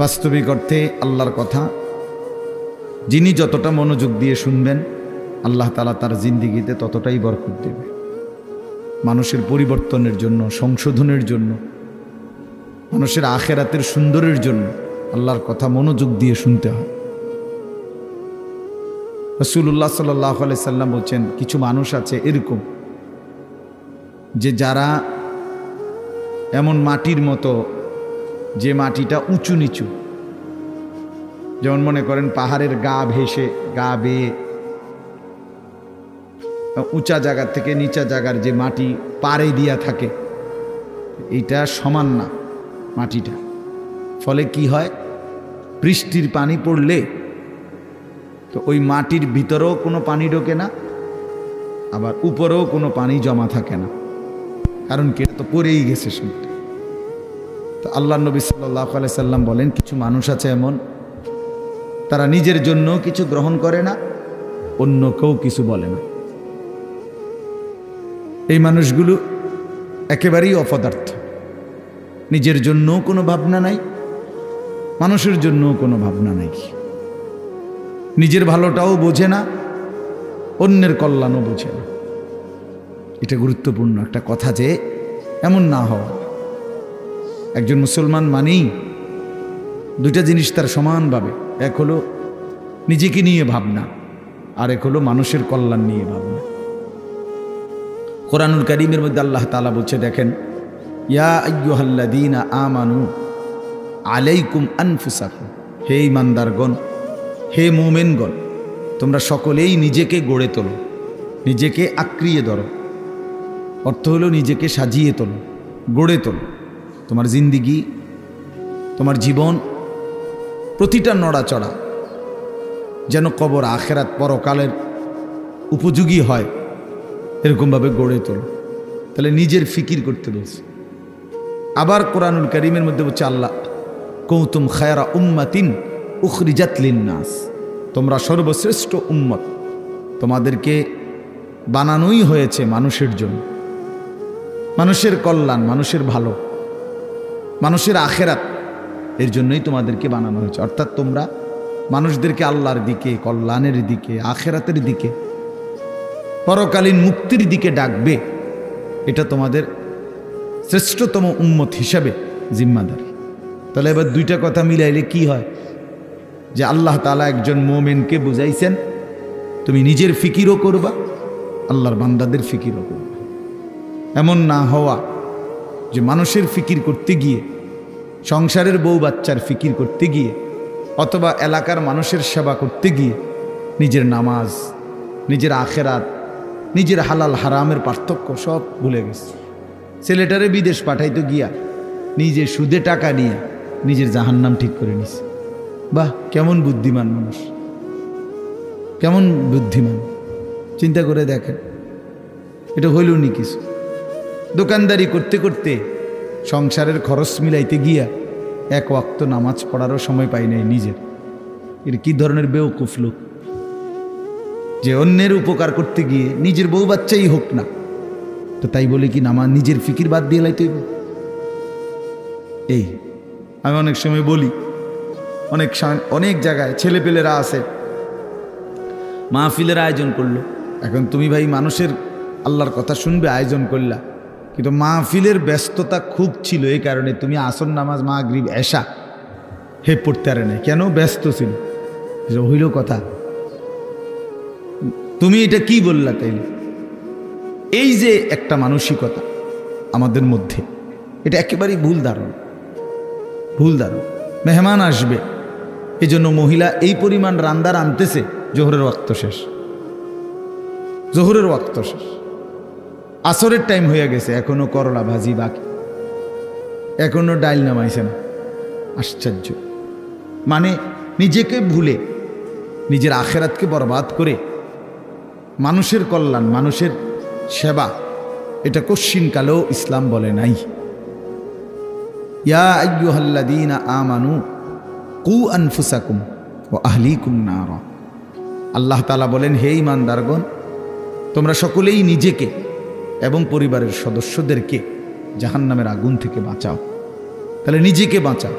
বাস্তবিক অর্থে আল্লাহর কথা যিনি যতটা মনোযোগ দিয়ে শুনবেন আল্লাহ তাআলা তার জিন্দেগিতে ততটাই বরকত দেবে। মানুষের পরিবর্তনের জন্য, সংশোধনের জন্য, মানুষের আখিরাতের সুন্দরের জন্য আল্লাহর কথা মনোযোগ দিয়ে শুনতে হয়। রাসূলুল্লাহ সাল্লাল্লাহু আলাইহি সাল্লাম বলছেন, কিছু মানুষ আছে এরকম যে যারা এমন মাটির মতো, যে মাটিটা উঁচু নিচু, যেমন মনে করেন পাহাড়ের গা ভেসে, গা বেয়ে উঁচা জায়গা থেকে নিচা জায়গার যে মাটি পাড়ে দিয়া থাকে, এইটা সমান না মাটিটা। ফলে কি হয়, বৃষ্টির পানি পড়লে তো ওই মাটির ভিতরেও কোনো পানি ঢোকে না, আবার উপরেও কোনো পানি জমা থাকে না। কারণ কি, তো পড়েই গেছে শুনতে। তো আল্লাহ নবী সাল্লাল্লাহু আলাইহি সাল্লাম বলেন, কিছু মানুষ আছে এমন, তারা নিজের জন্য কিছু গ্রহণ করে না, অন্য কেউ কিছু বলে না। এই মানুষগুলো একেবারেই অপদার্থ। নিজের জন্য কোনো ভাবনা নাই, মানুষের জন্য কোনো ভাবনা নাই। নিজের ভালোটাও বোঝে না, অন্যের কল্যাণও বোঝে না। এটা গুরুত্বপূর্ণ একটা কথা যে এমন না হওয়া। একজন মুসলমান মানেই দুইটা জিনিস তার সমানভাবে, এক হলো নিজেকে নিয়ে ভাবনা, আর এক হলো মানুষের কল্যাণ নিয়ে ভাবনা। কোরআনুল কারীমের মধ্যে আল্লাহ তাআলা বলছে, দেখেন, ইয়া আইয়ুহাল্লাযীনা আমানু আলাইকুম আনফুসাকুম, হে ঈমানদারগণ, হে মুমিনগণ, তোমরা সকলেই নিজেকে গড়ে তোলো, নিজেকে আঁকড়িয়ে ধরো। অর্থ হলো নিজেকে সাজিয়ে তোলো, গড়ে তোলো। তোমার জিন্দিগি, তোমার জীবন, প্রতিটা নড়াচড়া যেন কবর, আখিরাত, পরকালের উপযোগী হয়, এরকমভাবে গড়ে তোলো। তাহলে নিজের ফিকির করতে বলছে। আবার কোরআনুল কারীমের মধ্যে বলছে আল্লাহ, কুনতুম খায়রা উম্মাতিন উখরিজাত লিন্নাস, তোমরা সর্বশ্রেষ্ঠ উম্মত, তোমাদেরকে বানানোই হয়েছে মানুষের জন্য, মানুষের কল্যাণ, মানুষের ভালো, মানুষের আখিরাত, এর জন্যই তোমাদেরকে বানানো হয়েছে। অর্থাৎ তোমরা মানুষদেরকে আল্লাহর দিকে, কল্যাণের দিকে, আখিরাতের দিকে, পরকালীন মুক্তির দিকে ডাকবে। এটা তোমাদের শ্রেষ্ঠতম উম্মত হিসাবে জিম্মাদারি। তাহলে এবার দুইটা কথা মিলাইলে কি হয়, যে আল্লাহ তাআলা একজন মুমিনকে বুঝাইছেন, তুমি নিজের ফিকিরও করবা, আল্লাহর বান্দাদের ফিকিরও করবা। এমন না হওয়া যে মানুষের ফিকির করতে গিয়ে, সংসারের বউ বাচ্চার ফিকির করতে গিয়ে, অথবা এলাকার মানুষের সেবা করতে গিয়ে নিজের নামাজ, নিজের আখিরাত, নিজের হালাল হারামের পার্থক্য সব ভুলে গেছে। ছেলেটারে বিদেশ পাঠাইতে গিয়া নিজে সুদে টাকা নিয়ে নিজের জাহান্নাম ঠিক করে নিছে। বাহ, কেমন বুদ্ধিমান মানুষ, কেমন বুদ্ধিমান! চিন্তা করে দেখেন, এটা হইল নি কিছু। দোকানদারি করতে করতে সংসারের খরচ মিলাইতে গিয়া এক ওয়াক্ত নামাজ পড়ারও সময় পাই নাই নিজের। এটা কি ধরনের বেওকুফ লোক, যে অন্যের উপকার করতে গিয়ে নিজের বউ বাচ্চাই হোক না, তো তাই বলে কি নামাজ, নিজের ফিকির বাদ দিয়ে লাইতে হইব? এই আমি অনেক সময় বলি, অনেক জায়গায় ছেলেপেলেরা আছে, মাহফিলের আয়োজন করলো। এখন তুমি ভাই মানুষের আল্লাহর কথা শুনবে, আয়োজন করলা, কিন্তু মাহফিলের ব্যস্ততা খুব ছিল, এই কারণে তুমি আসর নামাজ, মাগরিব, এশা পড়তে পারে না। কেন? ব্যস্ত ছিল। হইল কথা, তুমি এটা কি বললা? তাইলে এই যে একটা মানসিকতা আমাদের মধ্যে, এটা একেবারেই ভুল ধারণা, ভুল ধারণা। মেহমান আসবে, এই জন্য মহিলা এই পরিমাণ রান্না আনতেছে, জোহরের ওয়াক্ত শেষ, জোহরের ওয়াক্ত শেষ, আসরের টাইম হয়ে গেছে, এখনো করলা ভাজি বাকি, এখনো ডাইল নামাইছে না। আশ্চর্য! মানে নিজেকে ভুলে, নিজের আখিরাতকে বরবাদ করে মানুষের কল্যাণ, মানুষের সেবা, এটা কশ্চিনকালেও ইসলাম বলে নাই। ইয়া আইয়ুহাল্লাযীনা আমানু কু আনফুসাকুম ওয়া আহলিকুম নারা, আল্লাহ তাআলা বলেন, হে ঈমানদারগণ, তোমরা সকলেই নিজেকে এবং পরিবারের সদস্যদেরকে জাহান্নামের আগুন থেকে বাঁচাও। তাহলে নিজেকে বাঁচাও,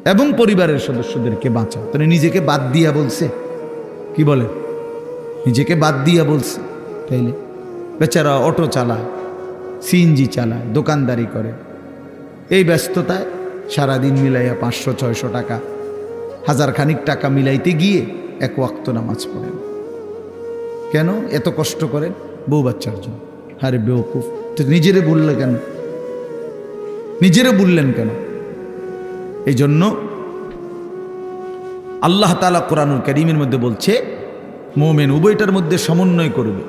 এবং পরিবারের সদস্যদেরকে বাঁচাও। তাহলে নিজেকে বাদ দিয়া বলছে, কি বলে, নিজেকে বাদ দিয়া বলছে। তাইলে বেচারা অটো চালায়, সিএনজি চালায়, দোকানদারি করে, এই ব্যস্ততায় সারাদিন মিলাইয়া 500-600 টাকা, 1000 খানিক টাকা মিলাইতে গিয়ে এক ওয়াক্ত নামাজ পড়েন। কেন এত কষ্ট করেন? বউ বাচ্চার জন্য। আরে বেওকুফ, তো নিজেরে বললে কেন? নিজেরে বললেন কেন? এই জন্য আল্লাহ তাআলা কোরআনুল কারীমের মধ্যে বলছে মুমিন উভয়টার মধ্যে সমন্বয় করবে।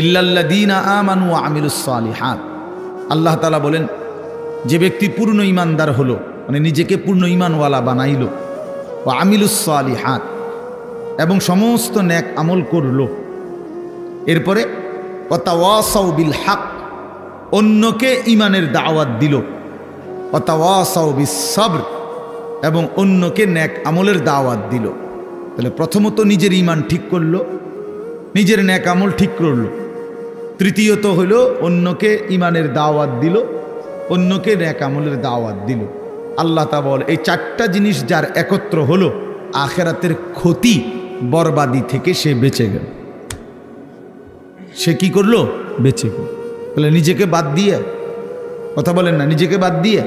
ইল্লাল্লাযীনা আমানু ওয়া আমিলুস সালিহাত। আল্লাহ তাআলা বলেন যে ব্যক্তি পূর্ণ ঈমানদার হলো, মানে নিজেকে পূর্ণ ঈমানওয়ালা বানাইল, ওয়া আমিলুস সালিহাত, এবং সমস্ত নেক আমল করলো, এরপরে ওয়া তাওয়াসাউ বিল হক, অন্যকে ঈমানের দাওয়াত দিল, ওয়া তাওয়াসাউ বিস সবর, এবং অন্যকে নেক আমলের দাওয়াত দিল। তাহলে প্রথমত নিজের ঈমান ঠিক করলো, নিজের নেক আমল ঠিক করলো, তৃতীয়ত হলো অন্যকে ঈমানের দাওয়াত দিল, অন্যকে নেক আমলের দাওয়াত দিল। আল্লাহ তাআলা বলে এই 4টা জিনিস যার একত্র হলো, আখিরাতের ক্ষতি বরবাদি থেকে সে বেঁচে গেল। সে কি করলো? বেঁচে গেল। তাহলে নিজেকে বাদ দিয়ে, কথা বলেন না, নিজেকে বাদ দিয়ে,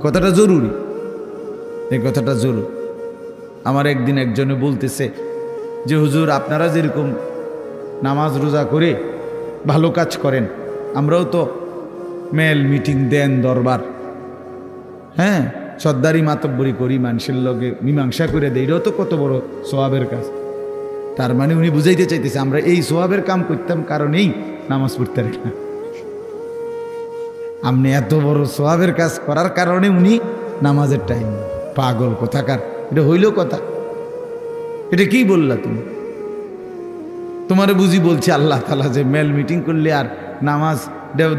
কথাটা জরুরি, এই কথাটা জরুরি। আমার একদিন একজনে বলতেছে যে হুজুর আপনারা যেরকম নামাজ রোজা করে ভালো কাজ করেন, আমরাও তো মেল মিটিং দেন, দরবার, হ্যাঁ, সর্দারি মাতব্বরি করি, মানুষের লগে মীমাংসা করে দেয়, এটাও তো কত বড় সোয়াবের কাজ। তার মানে উনি বুঝাইতে চাইতেছে আমরা এই সোয়াবের কাম করতাম কারণেই নামাজ পড়তে পারি না। আপনি এত বড় সোয়াবের কাজ করার কারণে উনি নামাজের টাইম। পাগল কোথাকার, এটা হইল কথা? এটা কি বললা তুমি? তোমারে বুঝি বলছি আল্লাহ তাআলা যে মেল মিটিং করলে আর নামাজ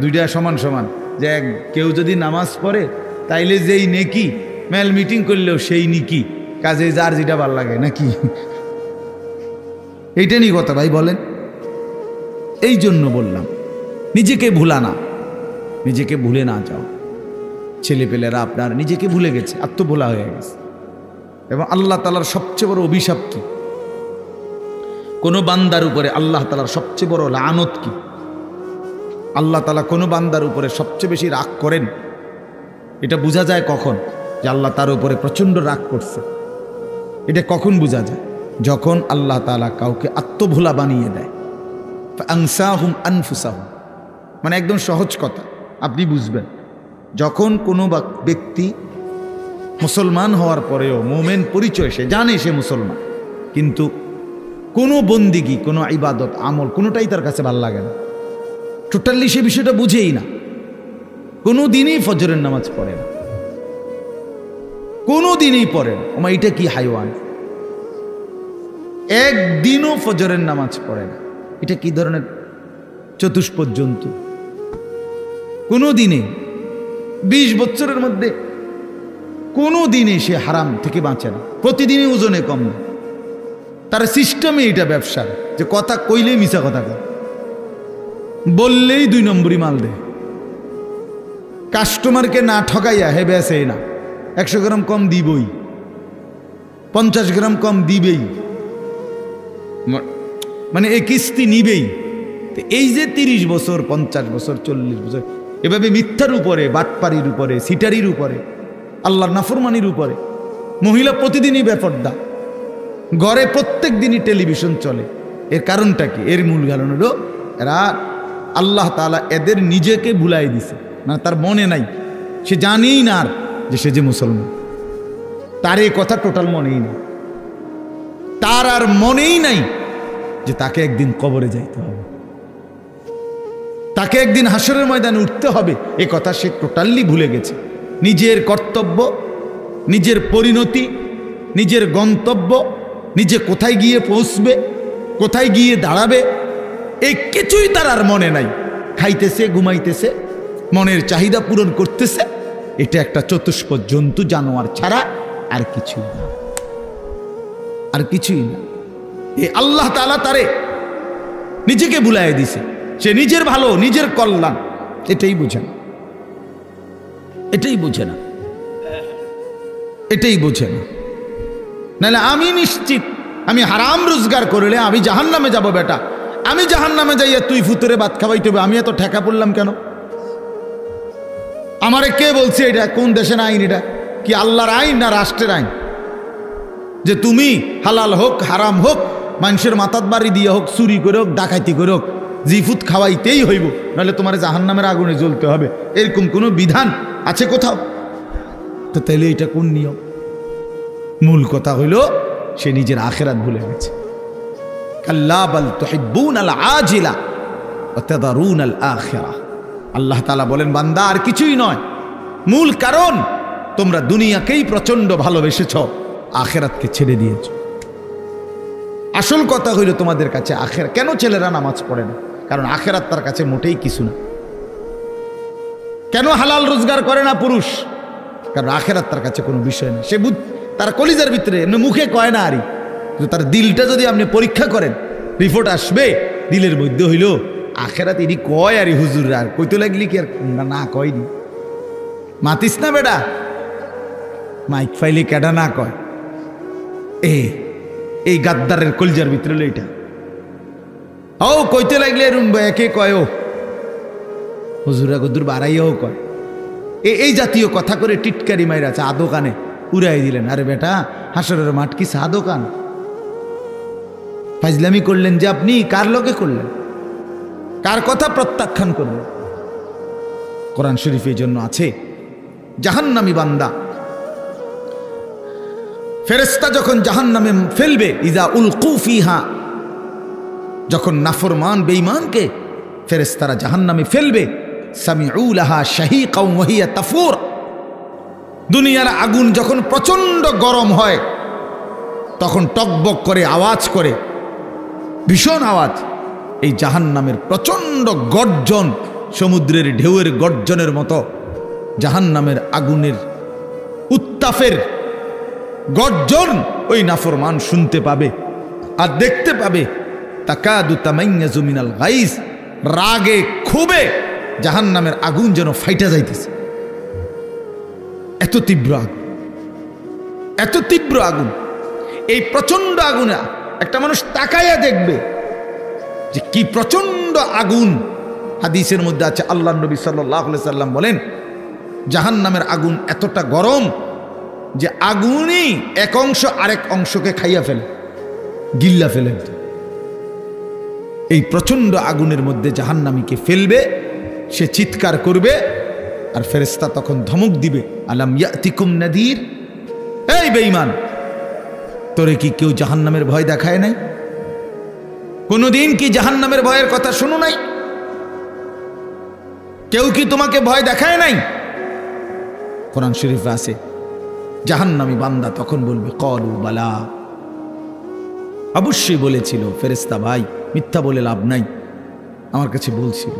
দুইটা সমান সমান, যে কেউ যদি নামাজ পড়ে তাইলে যেই নেকি, মেল মিটিং করলেও সেই নেকি, কাজে যার যেটা ভাল লাগে নাকি? এইটা নিয়ে কথা ভাই বলেন। এই জন্য বললাম নিজেকে ভুলা না, নিজেকে ভুলে না যাও। ছেলেপেলেরা আপনার নিজেকে ভুলে গেছে, আত্মভোলা হয়ে গেছে। এবং আল্লাহ তাআলার সবচেয়ে বড় অভিশাপ কি? কোনো বান্দার উপরে আল্লাহ তাআলার সবচেয়ে বড় লানত কি? আল্লাহ তাআলা কোনো বান্দার উপরে সবচেয়ে বেশি রাগ করেন, এটা বোঝা যায় কখন? যে আল্লাহ তার উপরে প্রচণ্ড রাগ করছে। এটা কখন বোঝা যায়? যখন আল্লাহ তাআলা কাউকে আত্মভোলা বানিয়ে দেয়। ফাআনসাহুম আনফুসাহুম, মানে একদম সহজ কথা আপনি বুঝবেন। যখন কোনো ব্যক্তি মুসলমান হওয়ার পরেও মুমিন পরিচয়, সে জানে সে মুসলমান, কিন্তু কোনো বন্দিগি, কোনো ইবাদত আমল কোনোটাই তার কাছে ভালো লাগে না, টোটালি সে বিষয়টা বুঝেই না। কোনো দিনই ফজরের নামাজ পড়ে না, কোনো দিনই পড়ে না। ওমা এটা কি হাইওয়ান! একদিনও ফজরের নামাজ পড়ে না, এটা কি ধরনের চতুষ্পদ জন্তু? কোনো দিনে 20 বছরের মধ্যে কোনো দিনে সে হারাম থেকে বাঁচে না, প্রতিদিনই ওজনে কম না। তার সিস্টেমে এটা ব্যবসার, যে কথা কইলেই মিছা কথা কয়, বললেই 2 নম্বরই মাল দেয়, কাস্টমারকে না ঠকাইয়া হে বেসে না, 100 গ্রাম কম দিবই, 50 গ্রাম কম দিবেই, মানে এই কিস্তি নিবেই। এই যে 30 বছর, 50 বছর, 40 বছর এভাবে মিথ্যার উপরে, বাটপারির উপরে, সিটারির উপরে, আল্লাহর নাফরমানির উপরে, মহিলা প্রতিদিনই বেপর্দা, ঘরে প্রত্যেক দিনই টেলিভিশন চলে। এর কারণটা কি? এর মূল কারণ হলো এরা আল্লাহ তাআলা এদের নিজেকে ভুলাই দিছে, মানে তার মনে নাই, সে জানেই না আর যে সে যে মুসলমান, তার এই কথা টোটাল মনেই নেই, তার আর মনেই নাই যে তাকে একদিন কবরে যাইতে হবে, তাকে একদিন হাসরের ময়দানে উঠতে হবে, এ কথা সে টোটালি ভুলে গেছে। নিজের কর্তব্য, নিজের পরিণতি, নিজের গন্তব্য, নিজে কোথায় গিয়ে পৌঁছবে, কোথায় গিয়ে দাঁড়াবে, এই কিছুই তার আর মনে নাই। খাইতেছে, ঘুমাইতেছে, মনের চাহিদা পূরণ করতেছে, এটা একটা চতুষ্পদ জন্তু, জানোয়ার ছাড়া আর কিছুই না, আর কিছুই না। এই আল্লাহ তাআলা তারে নিজেকে ভুলাই দিছে, সে নিজের ভালো, নিজের কল্যাণ এটাই বুঝে না, এটাই বুঝে না। এটাই বোঝে না। নাহলে আমি নিশ্চিত আমি হারাম রোজগার করলে আমি জাহান্নামে যাব। বেটা আমি জাহান্নামে যাইয়া তুই ফুতুরে ভাত খাওয়াইতে হবে, আমি এত ঠেকা পড়লাম কেন? আমারে কে বলছে এটা? কোন দেশের আইন এটা? কি আল্লাহর আইন না রাষ্ট্রের আইন? যে তুমি হালাল হোক হারাম হোক, মানুষের মাথাত বাড়ি দিয়ে হোক, চুরি করে হোক, ডাকাতি করে হোক, জিফুত খাওয়াইতেই হইব, নাহলে তোমার জাহান্নামের আগুনে জ্বলতে হবে, এরকম কোনো বিধান আছে কোথাও? তো তাইলে এটা কোন নিয়ম? মূল কথা হইল সে নিজের আখিরাত ভুলে গেছে। কাল্লা বাল তুহিব্বুনাল আজিলা ওয়া তাদারুনাল আখিরা। আল্লাহ তাআলা বলেন, বান্দা আর কিছুই নয়, মূল কারণ তোমরা দুনিয়াকেই প্রচন্ড ভালোবেসেছ, আখিরাতকে ছেড়ে দিয়েছ। আসল কথা হইল তোমাদের কাছে আখিরাত। কেন ছেলেরা নামাজ পড়ে না? কারণ আখিরাত তার কাছে মোটেই কিছু না। কেন হালাল রোজগার করে না পুরুষ? কারণ আখিরাত তার কাছে কোনো বিষয় না। সে তার কলিজার ভিতরে এমনি মুখে কয় না, আরই তার দিলটা যদি আপনি পরীক্ষা করেন, রিপোর্ট আসবে দিলের মধ্যে হইল আখিরাত এরই কয়, আরই হুজুর আর কইতে লাগলি কি আর না কয়নি। মাতিস না বেটা, মাইক ফাইলে কেডা না কয়। এই গাদ্দারের কলিজার ভিতরে হলো এটা। ও কইতে লাগলে একে কয়, ও হুজুরা গদুর বাড়াইয়াও কয়। এই জাতীয় কথা করে টিটকারি মাইরা চা দোকানে উড়াই দিলেন। আরে বেটা, হাসরের মাঠ কি চা দোকান? ফাজলামি করলেন যে আপনি, কার লোকে করলেন? কার কথা প্রত্যাখ্যান করলেন? কোরআন শরীফের জন্য আছে জাহান্নামী বান্দা ফেরেশতা যখন জাহান্নামে ফেলবে, ইজা উলকু ফিহা, যখন নাফরমান বেঈমানকে ফেরেশতারা জাহান্নামে ফেলবে, সামিউ লাহা শাহীকাও ওয়া হিয়া তাফুর। দুনিয়ার আগুন যখন প্রচন্ড গরম হয় তখন টকবক করে আওয়াজ করে, ভীষণ আওয়াজ। এই জাহান্নামের প্রচন্ড গর্জন, সমুদ্রের ঢেউয়ের গর্জনের মতো জাহান্নামের আগুনের উত্তাপের গর্জন ওই নাফরমান শুনতে পাবে আর দেখতে পাবে। তাকাদু তামাইয়াজু মিনাল গাইজ, রাগে ক্ষোভে জাহান্নামের আগুন যেন ফাইটা যাইতেছে। এত তীব্র আগুন, এত তীব্র আগুন। এই প্রচন্ড আগুনে একটা মানুষ তাকাইয়া দেখবে যে কি প্রচন্ড আগুন। হাদিসের মধ্যে আছে, আল্লাহ নবী সাল্লাল্লাহু আলাইহি সাল্লাম বলেন, জাহান্নামের আগুন এতটা গরম যে আগুনই এক অংশ আরেক অংশকে খাইয়া ফেলে, গিল্লা ফেলে। এই প্রচন্ড আগুনের মধ্যে জাহান্নামীকে ফেলবে, সে চিৎকার করবে, আর ফেরেশতা তখন ধমক দিবে, আলাম ইয়াতিকুম নাদির, এই বেঈমান, তোরে কি কেউ জাহান্নামের ভয় দেখায় নাই? কোনদিন কি জাহান্নামের ভয়ের কথা শুনো নাই? কেউ কি তোমাকে ভয় দেখায় নাই? কোরআন শরীফে আছে, জাহান্নামী বান্দা তখন বলবে, ক্বালু বালা, অবশ্যই বলেছিল ফেরেশতা ভাই, মিথ্যা বলে লাভ নাই, আমার কাছে বলছিল।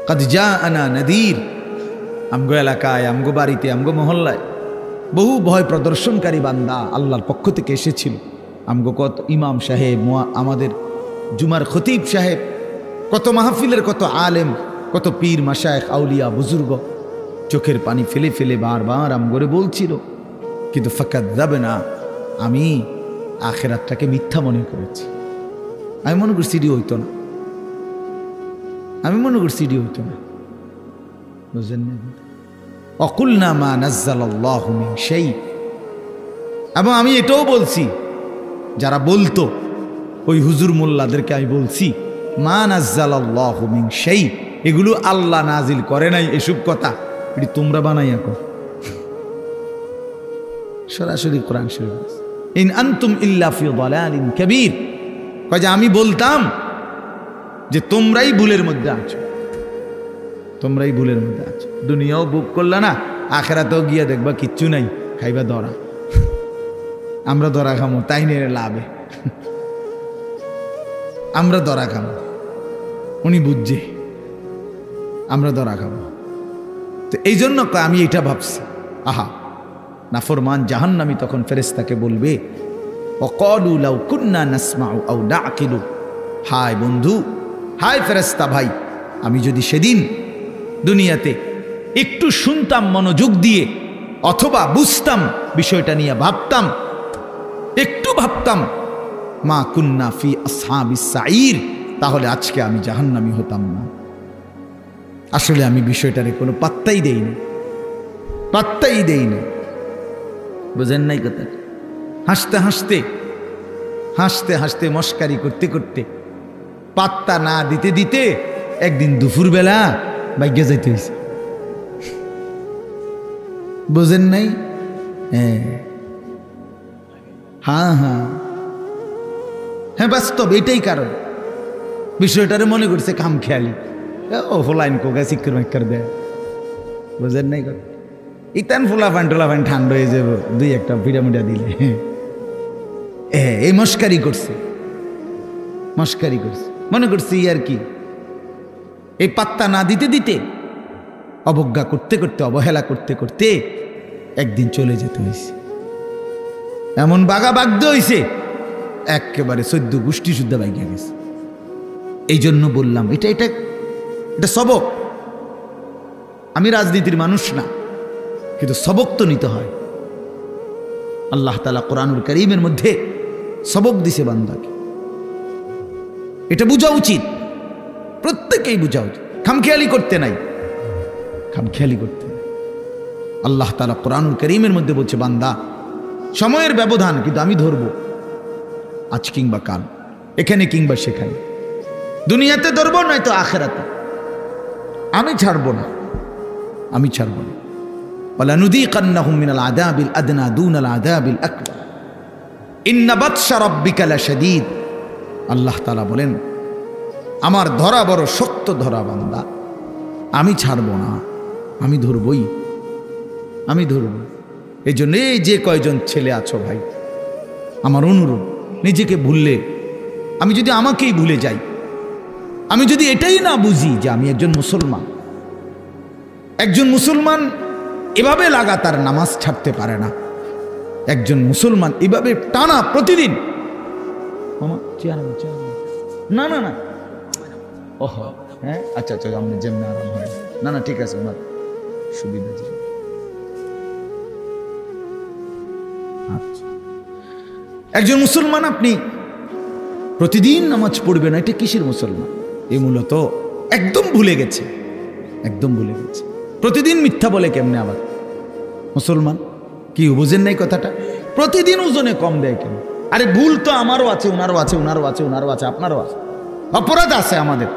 কাদ জাআনা নাদির, আমগো এলাকায়, আমগো বাড়িতে, আমগো মহল্লায় বহু ভয় প্রদর্শনকারী বান্দা আল্লাহর পক্ষ থেকে এসেছিল। আমগো কত ইমাম সাহেব, আমাদের জুমার খতিব সাহেব, কত মাহফিলের কত আলেম, কত পীর মাশায়েখ আউলিয়া বুজুর্গ চোখের পানি ফেলে ফেলে বারবার আমগরে বলছিল, কিন্তু ফাকাযযাবনা, আমি আখিরাতটাকে মিথ্যা মনে করেছি। আমি মনে করছি এটি হইতো না, আমি মনে করছি এটি হইতো না, বুঝলেন না? অকুলনা মা নাজ্জালাল্লাহু মিন শাই। এবং আমি এটাও বলছি, যারা বলতো ওই হুজুর মোল্লাদেরকে আমি বলছি, মা নাজ্জালাল্লাহু মিন শাই, এগুলো আল্লাহ নাজিল করে নাই, এসব কথা এটি তোমরা বানাইয়া কর। সরাসরি কোরআন শরীফ, ইন আনতুম ইল্লা ফি দালালিন কাবীর, কয় যে আমি বলতাম যে তোমরাই ভুলের মধ্যে আছো, তোমরাই ভুলের মধ্যে আছো। দুনিয়াও বুক করলা না, আখিরাতেও গিয়া দেখবা কিচ্ছু নাই, খাইবা ধরা। আমরা ধরা খামো, তাই নিয়ে লাভে আমরা ধরা খামো, উনি বুঝছে আমরা ধরা খাবো। তো এই জন্য আমি এটা ভাবছি, আহা, নাফরমান জাহান্নামী তখন ফেরেশতাকে বলবে, ওয়াকালু লাউ কুন্না নাসমাউ আও নাআকিলু, হায় বন্ধু, হায় ফেরেশতা ভাই, আমি যদি সেদিন দুনিয়াতে একটু শুনতাম মনোযোগ দিয়ে, অথবা বুঝতাম, বিষয়টা নিয়ে ভাবতাম, একটু ভাবতাম, মা কুন্না ফি আসহাবিস সাঈর, তাহলে আজকে আমি জাহান্নামী হতাম না। আসলে আমি বিষয়টারে কোনো পাত্তাই দেইনি, পাত্তাই দেইনি। বুঝেন নাই কথা? হাসতে হাসতে হাসতে হাসতে মস্কারি করতে করতে পাত্তা না দিতে দিতে একদিন দুপুরবেলা বাইকে যাইতে হয়েছে। বুঝেন নাই? হ্যাঁ হ্যাঁ হ্যাঁ, বাস্তব এটাই কারণ। বিষয়টারে মনে করছে খাম খেয়ালি, ও ফোলাইন কোকা চিক্কর মাক্কর দেয়। বুঝেন নাই কথা? ইতান ফোলা ফান টোলা ফান ঠান্ডা হয়ে যাব দুই একটা পিরামিডা দিলে। এই মস্কারি করছে, মস্কারি করছে, মনে করছি আর কি। এই পাত্তা না দিতে দিতে, অবজ্ঞা করতে করতে, অবহেলা করতে করতে একদিন চলে যেতে হয়েছে। এমন বাগা বাগদ হয়েছে, একেবারে 14 গোষ্ঠী শুদ্ধ বাইকে গেছে। এই জন্য বললাম এটা এটা এটা সবক। আমি রাজনীতির মানুষ না, কিন্তু সবক তো নিতে হয়। আল্লাহ তাআলা কোরআনুল কারীমের মধ্যে সবক দিছে বান্দাকে, এটা বোঝা উচিত, প্রত্যেকেই বোঝা উচিত। খামখেয়ালি করতে নাই, খামখেয়ালি করতে নাই। আল্লাহ তাআলা কোরআনুল কারীমের মধ্যে বলছে, বান্দা সময়ের ব্যবধান, কিন্তু আমি ধরবো আজ কিংবা কাল, এখানে কিংবা সেখানে, দুনিয়াতে ধরবো নয়তো আখিরাতে। আমি ছাড়বো না, আমি ছাড়বো না। ওয়ালানুযীকান্নাহুম মিনাল আযাবিল আদনা দুনাল আযাবিল আকবার ইন্না বাতশা রাব্বিকা লাশাদীদ। আল্লাহ তাআলা বলেন, আমার ধরা বড় শক্ত ধরা বান্দা, আমি ছাড়বো না, আমি ধরবই, আমি ধরব। এই জন্য এই যে কয়জন ছেলে আছো ভাই, আমার অনুরোধ, নিজেকে ভুললে, আমি যদি আমাকেই ভুলে যাই, আমি যদি এটাই না বুঝি যে আমি একজন মুসলমান, একজন মুসলমান এভাবে লাগাতার নামাজ ছাড়তে পারে না, একজন মুসলমান এভাবে টানা প্রতিদিন, না না না, ওহ হ্যাঁ আচ্ছা আচ্ছা, আপনি যেমন আরাম হয়, না না ঠিক আছে, ওনার সুবিধা। আচ্ছা, একজন মুসলমান আপনি প্রতিদিন নামাজ পড়বে না, এটা কিসের মুসলমান? এই মূলত একদম ভুলে গেছে, একদম ভুলে গেছে। প্রতিদিন মিথ্যা বলে কেমনে আবার মুসলমান? কি বুঝেন নাই কথাটা? প্রতিদিন ওজনে কম দেয় কেন? আরে ভুল তো আমারও আছে, ওনারও আছে, ওনারও আছে, ওনারও আছে, আপনারও আছে, অপরাধ আছে আমাদের।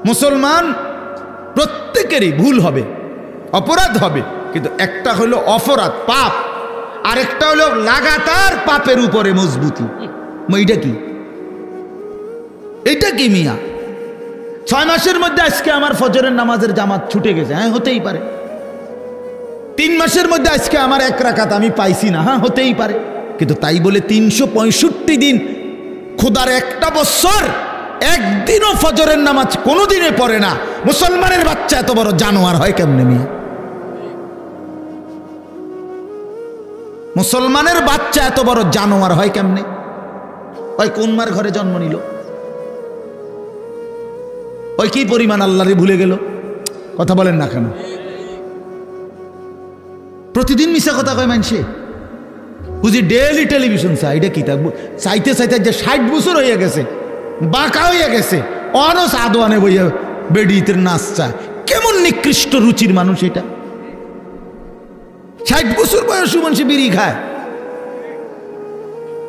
মুসলমান প্রত্যেকেরই ভুল হবে, অপরাধ হবে, কিন্তু একটা হলো অপরাধ পাপ, আরেকটা হলো লাগাতার পাপের উপরে মজবুতি। এইটা কি? এইটা কি মিয়া? 6 মাসের মধ্যে আজকে আমার ফজরের নামাজের জামাত ছুটে গেছে, হ্যাঁ হতেই পারে। 3 মাসের মধ্যে আজকে আমার 1 রাকাত আমি পাইছি না, হ্যাঁ হতেই পারে। কিন্তু তাই বলে 365 দিন, খোদার একটা বছর একদিনও ফজরের নামাজ কোনোদিনে পড়ে না মুসলমানের বাচ্চা এত বড় জানোয়ার হয় কেমনে মিয়া? মুসলমানের বাচ্চা এত বড় জানোয়ার হয় কেমনে? ওই কোন মার ঘরে জন্ম নিল? ওই কি পরিমাণ আল্লাহরে ভুলে গেল? কথা বলেন না কেন? প্রতিদিন মিশা কথা কয় মানুষে, বুঝি ডেইলি টেলিভিশন চাই, এটা কি চাইতে চাইতে যে 60 বছর হয়ে গেছে, বাঁকা হইয়া গেছে, অনস আদোয়ানে বইয়া বেডিতের নাচ চায়। কেমন নিকৃষ্ট রুচির মানুষ এটা! 60 বছর বয়সী মানুষ বিড়ি খায়।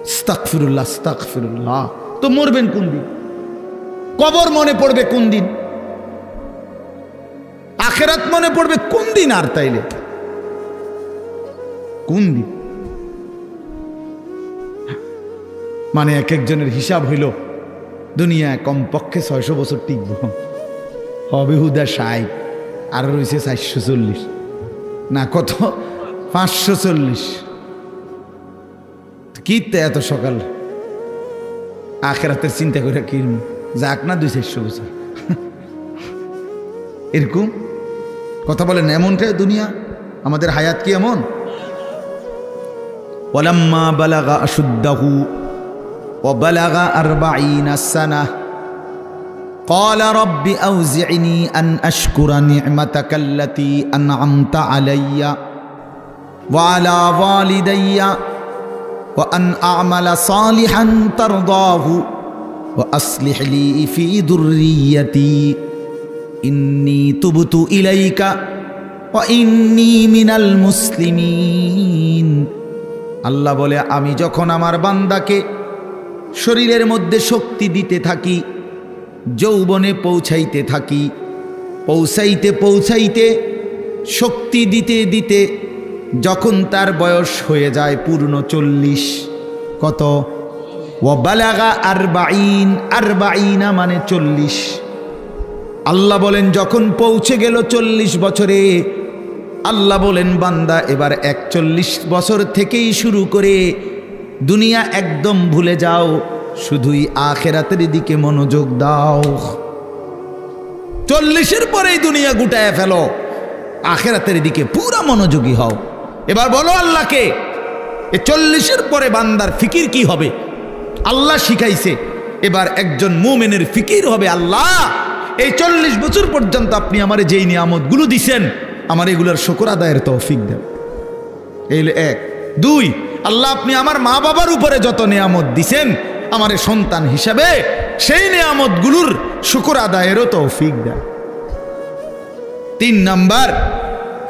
আস্তাগফিরুল্লাহ, আস্তাগফিরুল্লাহ। তো মরবেন কোন দিন? কবর মনে পড়বে কোন দিন? আখিরাত মনে পড়বে কোন দিন? আর তাইলে কোন দিন? মানে এক একজনের হিসাব হইল দুনিয়ায় কমপক্ষে 600 বছর টিকব, হবে হুদা 60, আর রয়েছে 440 না কত 540। কি এত সকাল আখিরাতের চিন্তা করে কি যাক না 200-400 বছর এরকম কথা বলেন। এমনটাই দুনিয়া, আমাদের হায়াত কি এমন? ওয়ালাম্মা বালাগা আশুদ্দাহু ওয়া বালাগা 40 সানাহ ক্বালা রাব্বি আউজি'নি আন আশকুরা নি'মাতাকাল্লাতী আন'আমতা আলাইয়া وعلى والدي وأن أعمل صالحا ترضاه وأصلح لي في ذريتي إني تبت إليك وإني من المسلمين। আল্লাহ বলে, আমি যখন আমার বান্দাকে শরীরের মধ্যে শক্তি দিতে থাকি, যৌবনে পৌঁছাইতে থাকি, পৌঁছাইতে পৌঁছাইতে শক্তি দিতে দিতে যখন তার বয়স হয়ে যায় পূর্ণ 40, কত? ওয়াবালাগা আরবাঈন, আরবাঈনা মানে 40। আল্লাহ বলেন যখন পৌঁছে গেল 40 বছরে, আল্লাহ বলেন বান্দা এবার 41 বছর থেকেই শুরু করে দুনিয়া একদম ভুলে যাও, শুধুই আখিরাতের দিকে মনোযোগ দাও। 40-এর পরেই দুনিয়া গুটায় ফেলো, আখিরাতের দিকে পুরা মনোযোগী হও। এবার বলো আল্লাহকে, এই 40-এর পরে বান্দার ফিকির কি হবে? আল্লাহ শিখাইছে এবার একজন মুমিনের ফিকির হবে, আল্লাহ এই 40 বছর পর্যন্ত আপনি আমারে যেই নিয়ামতগুলো দিছেন, আমার এগুলোর শুকর আদায়ের তৌফিক দেন। এই 1। 2, আল্লাহ আপনি আমার মা বাবার উপরে যত নিয়ামত দিছেন, আমার সন্তান হিসাবে সেই নিয়ামতগুলোর শুকর আদায়েরও তৌফিক দেন। 3 নাম্বার,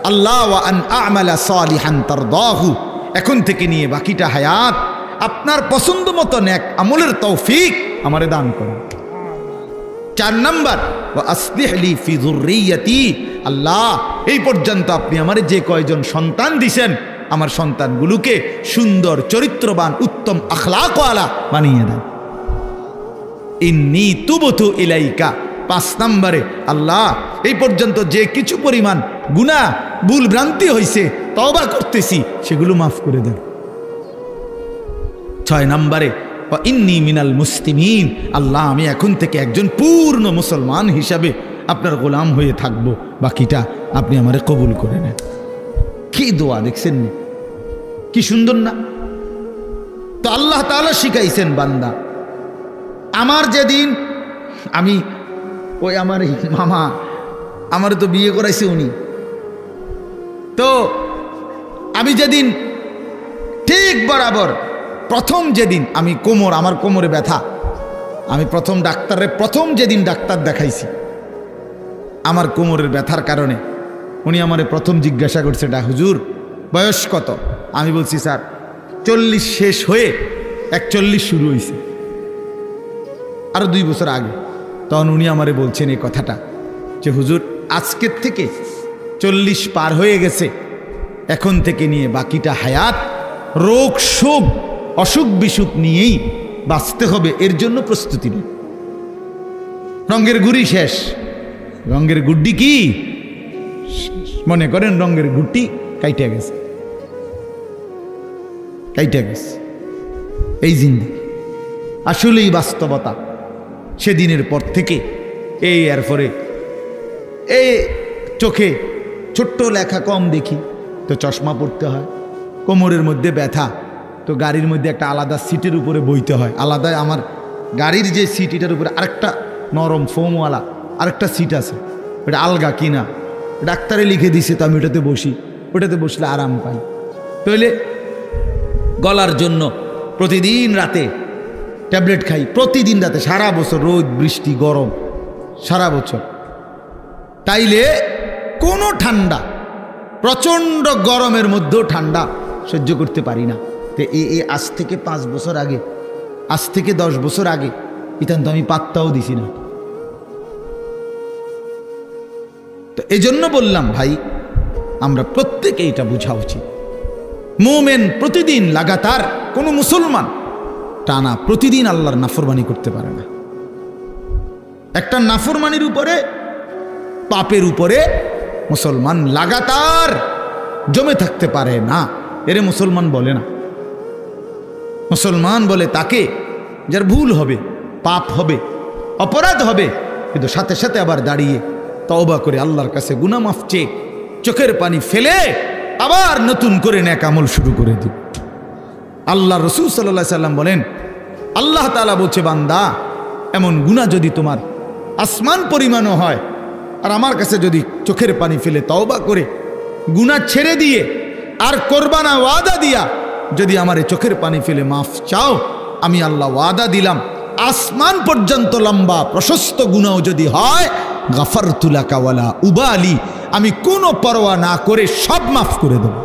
আল্লাহ ওয়া আন আ'মালা সালিহান তারদাহু, এখন থেকে নিয়ে বাকিটা হায়াত আপনার পছন্দ মতো নেক আমলের তৌফিক আমারে দান করুন। 4 নাম্বার, ওয়া আসলিহ লি ফি যুররিয়াতি, আল্লাহ এই পর্যন্ত আপনি আমারে যে কয়জন সন্তান দিছেন, আমার সন্তানগুলোকে সুন্দর চরিত্রবান উত্তম আখলাকওয়ালা বানিয়ে দেন। ইন্নী তুবতু ইলাইকা, 5 নম্বরে, আল্লাহ এই পর্যন্ত যে কিছু পরিমাণ গুনাহ ভুল ভ্রান্তি হয়েছে তওবা করতেছি, সেগুলো মাফ করে দেন। 6 নম্বরে, ওয়া ইন্নী মিনাল মুসলিমিন, আল্লাহ আমি এখন থেকে একজন পূর্ণ মুসলমান হিসাবে আপনার গোলাম হয়ে থাকবো, বাকিটা আপনি আমারে কবুল করে নেন। কি দোয়া দেখছেন না, কি সুন্দর না? তো আল্লাহ তাআলা শিখাইছেন বান্দা, আমার যেদিন আমি ওই আমার মামা আমার তো বিয়ে করাইছে উনি, তো আমি যেদিন ঠিক বরাবর প্রথম যেদিন আমি আমার কোমরে ব্যথা, আমি প্রথম যেদিন ডাক্তার দেখাইছি আমার কোমরের ব্যথার কারণে, উনি আমারে প্রথম জিজ্ঞাসা করছে, হুজুর বয়স কত? আমি বলছি স্যার 40 শেষ হয়ে 41 শুরু হয়েছে, আরো 2 বছর আগে। তখন উনি আমারে বলছেন এই কথাটা যে হুজুর আজকের থেকে 40 পার হয়ে গেছে, এখন থেকে নিয়ে বাকিটা হায়াত রোগ শোক অসুখ বিসুখ নিয়েই বাঁচতে হবে, এর জন্য প্রস্তুতি নিন। রঙের গুড়ি শেষ, রঙের গুড্ডি কি মনে করেন, রঙের গুটি কাইটা গেছে, এই জিন্দেগি আসলেই বাস্তবতা। সেদিনের পর থেকে এরপরে এই চোখে ছোট্ট লেখা কম দেখি, তো চশমা পড়তে হয়। কোমরের মধ্যে ব্যথা, তো গাড়ির মধ্যে একটা আলাদা সিটের উপরে বইতে হয়, আলাদা। আমার গাড়ির যে সিট, এটার উপরে আরেকটা নরম ফোমওয়ালা আরেকটা সিট আছে, ওটা আলগা কিনা, ডাক্তারে লিখে দিছে, তো আমি ওটাতে বসি, ওটাতে বসলে আরাম পাই। তাহলে গলার জন্য প্রতিদিন রাতে ট্যাবলেট খাই, প্রতিদিন রাতে, সারা বছর, রোদ বৃষ্টি গরম সারা বছর। তাইলে কোনো ঠান্ডা, প্রচণ্ড গরমের মধ্যেও ঠান্ডা সহ্য করতে পারি না। তো আজ থেকে 5 বছর আগে, আজ থেকে 10 বছর আগে ইতান তো আমি পাত্তাও দিছি না। তো এজন্য বললাম ভাই, আমরা প্রত্যেকে এটা বোঝা উচিত, মুমিন প্রতিদিন লাগাতার, কোনো মুসলমান টানা প্রতিদিন আল্লাহর নাফরমানি করতে পারে না। একটা নাফরমানির উপরে, পাপের উপরে মুসলমান লাগাতার জমে থাকতে পারে না, এরে মুসলমান বলে না। মুসলমান বলে তাকে যার ভুল হবে, পাপ হবে, অপরাধ হবে, কিন্তু সাথে সাথে আবার দাঁড়িয়ে তওবা করে আল্লাহর কাছে গুনাহ মাফ চেয়ে চোখের পানি ফেলে আবার নতুন করে নেক আমল শুরু করে দিই। আল্লাহ রাসূল সাল্লাল্লাহু আলাইহি সাল্লাম বলেন, আল্লাহ তাআলা বলছে, বান্দা এমন গুনাহ যদি তোমার আসমান পরিমাণও হয়, আর আমার কাছে যদি চোখের পানি ফেলে তওবা করে গুনাহ ছেড়ে দিয়ে আর করবা না ওয়াদা দিয়া, যদি আমারে চোখের পানি ফেলে মাফ চাও, আমি আল্লাহ ওয়াদা দিলাম আসমান পর্যন্ত লম্বা প্রশস্ত গুনাহ যদি হয়, গাফারতু লাকা ওয়ালা উবালি, আমি কোনো পরোয়া না করে সব মাফ করে দেব।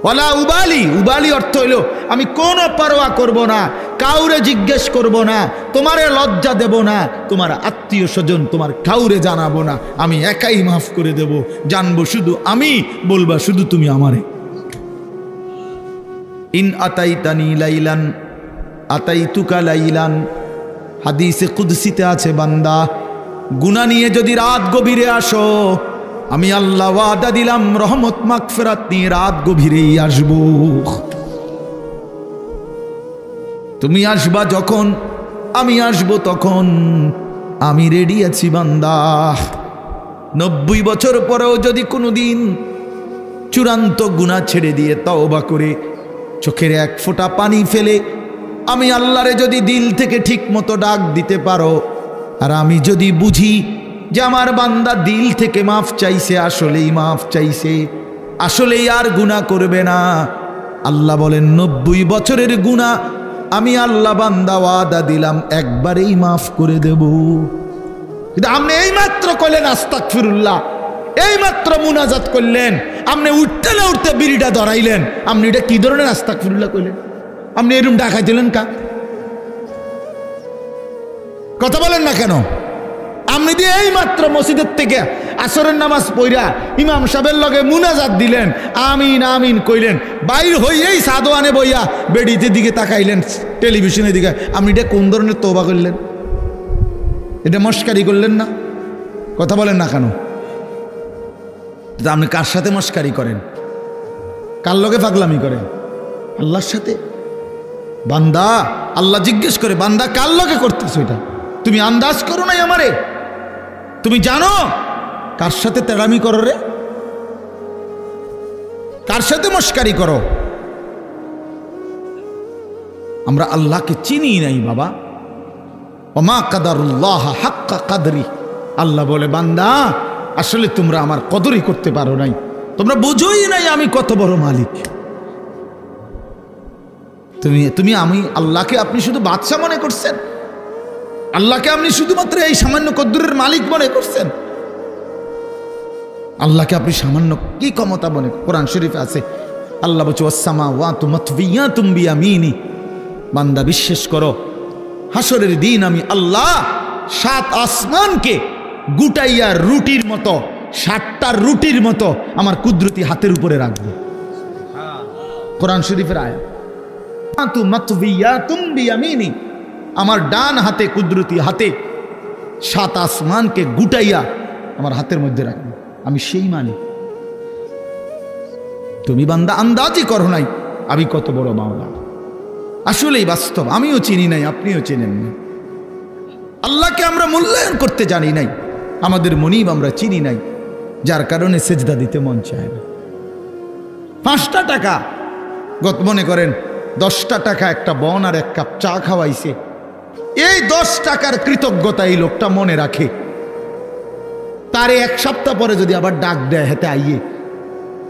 ওয়ালা উবালি, উবালি অর্থ হইল আমি কোনো পরোয়া করব না, কাউরে জিজ্ঞেস করব না, তোমারে লজ্জা দেব না, তোমার আত্মীয় স্বজন তোমার কাউরে জানাবো না, আমি একাই মাফ করে দেব। জানবো শুধু আমি, বলবা শুধু তুমি আমারে। ইন আতাইতানি লাইলান আতাইতুকা লাইলান, হাদিসে কুদসিতে আছে, বান্দা গুনাহ নিয়ে যদি রাত গভীরে আসো, আমি আল্লাহ ওয়াদা দিলাম রহমত মাগফিরাত নিয়ে রাত গভীরেই আসব। তুমি আসবা যখন, আমি আসব তখন, আমি রেডি আছি বান্দা। 90 বছর পরেও যদি কোনোদিন চূড়ান্ত গুনাহ ছেড়ে দিয়ে তওবা করে চোখের এক ফোঁটা পানি ফেলে আমি আল্লাহরে যদি দিল থেকে ঠিক মতো ডাক দিতে পারো, আর আমি যদি বুঝি যে আমার বান্দা দিল থেকে মাফ চাইছে, আসলেই মাফ চাইছে, আসলেই আর গুনাহ করবে না, আল্লাহ বলেন 90 বছরের গুনাহ আমি আল্লাহ বান্দা ওয়াদা দিলাম একবারেই মাফ করে দেব। কিন্তু আপনি এই মাত্র কইলেন আস্তাগফিরুল্লাহ, এই মাত্র মুনাজাত করলেন, আপনি উঠতে না উঠতে বিড়িটা ধরাইলেন, আপনি এটা কি ধরনের আস্তাগফিরুল্লাহ কইলেন? আপনি এরকম ডাকাই দিলেন কা? কথা বলেন না কেন? আপনি দিয়ে এই মাত্র মসজিদের থেকে আসরের নামাজ পড়া ইমাম সাহেবের লগে মুনাজাত দিলেন, আমিন আমিন কইলেন, বাইর হইয়েই সাদোয়ানে বইয়া বেডিতে দিকে তাকাইলেন, টেলিভিশনের দিকে, আপনি এটা কোন ধরনের তওবা করলেন? এটা মস্কারি করলেন না? কথা বলেন না কেন? আপনি কার সাথে মস্কারি করেন? কার লগে পাগলামি করেন? আল্লাহর সাথে। বান্দা আল্লাহ জিজ্ঞেস করে, বান্দা কার লগে করতেছো এটা? তুমি আন্দাজ করো নাই আমারে? তুমি জানো কার সাথে তেড়ামি করো রে? কার সাথে মস্কারি করো? আমরা আল্লাহকে চিনি নাই বাবা। ওমা কাদারুল্লাহ হাক্কা কাদরি, আল্লাহ বলে বান্দা আসলে তোমরা আমার কদরই করতে পারো নাই, তোমরা বুঝোই নাই আমি কত বড় মালিক। তুমি আমি আল্লাহকে আপনি শুধু বাদশা মনে করছেন, আল্লাহকে আপনি শুধুমাত্র এই সামান্য কদ্দুরের মালিক মনে করছেন, আল্লাহকে আপনি সামান্য কি ক্ষমতা মনে। কোরআন শরীফে আছে আল্লাহ বলছে ওয়াসসামাওয়াতু মাতবিয়াতুম বিয়ামিনি, বান্দা বিশ্বাস করো হাসরের দিন আমি আল্লাহ 7 আসমানকে গুটাইয়া রুটির মতো, 7টা রুটির মতো আমার কুদরতি হাতের উপরে রাখবো। কোরআন শরীফের আয়াত, মাতবিয়াতুম বিয়ামিনি, আমার ডান হাতে কুদরতি হাতে 7 আসমানকে গুটাইয়া আমার হাতের মধ্যে রাখবো, আমি সেই মালিক। তুমি বান্দা আন্দাজই করো নাই আমি কত বড় মাওলা। আসলেই বাস্তব, আমিও চিনি নাই, আপনিও চেনেন না। আল্লাহকে আমরা মূল্যায়ন করতে জানি নাই, আমাদের মনিব আমরা চিনি নাই, যার কারণে সেজদা দিতে মন চায় না। 5টা টাকা, মনে করেন 10টা টাকা একটা বন আর 1 কাপ চা খাওয়াইছে, এই 10 টাকার কৃতজ্ঞতা এই লোকটা মনে রাখে, তারে 1 সপ্তাহ পরে যদি আবার ডাক দেয় হেতে আইয়ে,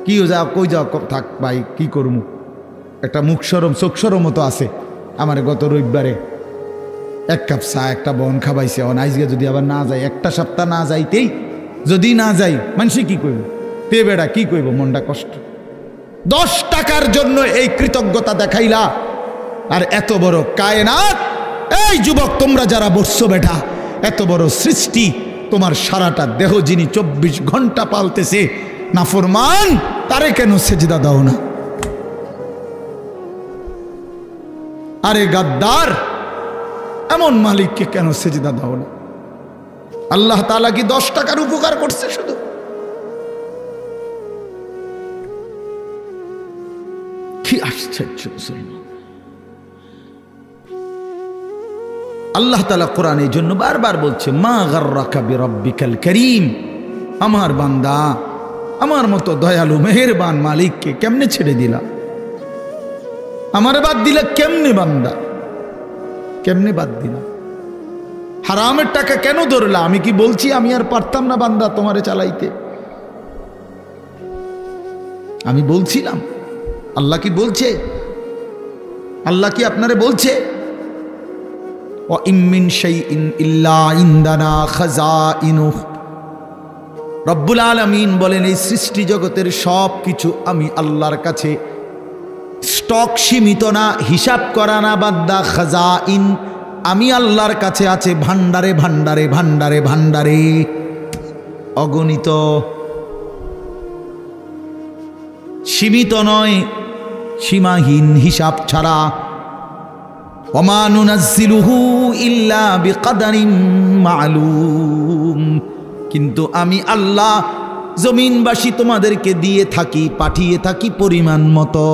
কি যাও কই যাও, থাক ভাই কি করবো, একটা মুখ সরম চোখ সরম মতো আছে, আমার গত রবিবারে 1 কাপ চা একটা বন খাওয়াইছে, আজকে যদি আবার না যায়, 1টা সপ্তাহ না যাইতেই যদি না যাই, মানুষে কি কইব, তে বেড়া কি কইব, মনটা কষ্ট। 10 টাকার জন্য এই কৃতজ্ঞতা দেখাইলা, আর এত বড় কায়নাত, এই যুবক তোমরা যারা বসছো বেটা, এত বড় সৃষ্টি, তোমার সারাটা দেহ যিনি 24 ঘন্টা পালতেছে, নাফরমান তারে কেন সেজদা দাও না? আরে গাদ্দার, এমন মালিককে কেন সেজদা দাও না? আল্লাহ তাআলা কি 10 টাকার উপকার করছে শুধু? কি আশ্চর্য মুসলমান! আল্লাহ তাআলা কোরআনের জন্য বারবার বলছে, মা গাররাকা বিরাব্বিকাল কারীম, আমার বান্দা আমার মতো দয়ালু মেহেরবান মালিককে কেমনে ছেড়ে দিলা? আমারে বাদ দিলা কেমনে বান্দা? কেমনে বাদ দিলা? হারামের টাকা কেন ধরলা? আমি কি বলছি আমি আর পারতাম না বান্দা তোমারে চালাইতে? আমি বলছিলাম, আল্লাহ কি বলছে? আল্লাহ কি আপনারে বলছে ওয়া ইম মিন শাইইন ইল্লা ইনদানা খাযাইনুহু? রব্বুল আলামিন বলেন এই সৃষ্টি জগতের সব কিছু আমি আল্লাহর কাছে, স্টক সীমিত না, হিসাব করা না, বাদ্দা খাযাইন, আমি আল্লাহর কাছে আছে ভান্ডারে ভান্ডারে ভান্ডারে ভান্ডারে, অগণিত, সীমিত নয়, সীমাহীন, হিসাব ছাড়া। ওমা নুনাজ্জিলুহু ইল্লা বিকদারিন মালুম, কিন্তু আমি আল্লাহ জমিনবাসী তোমাদেরকে দিয়ে থাকি, পাঠিয়ে থাকি পরিমাণ মতো,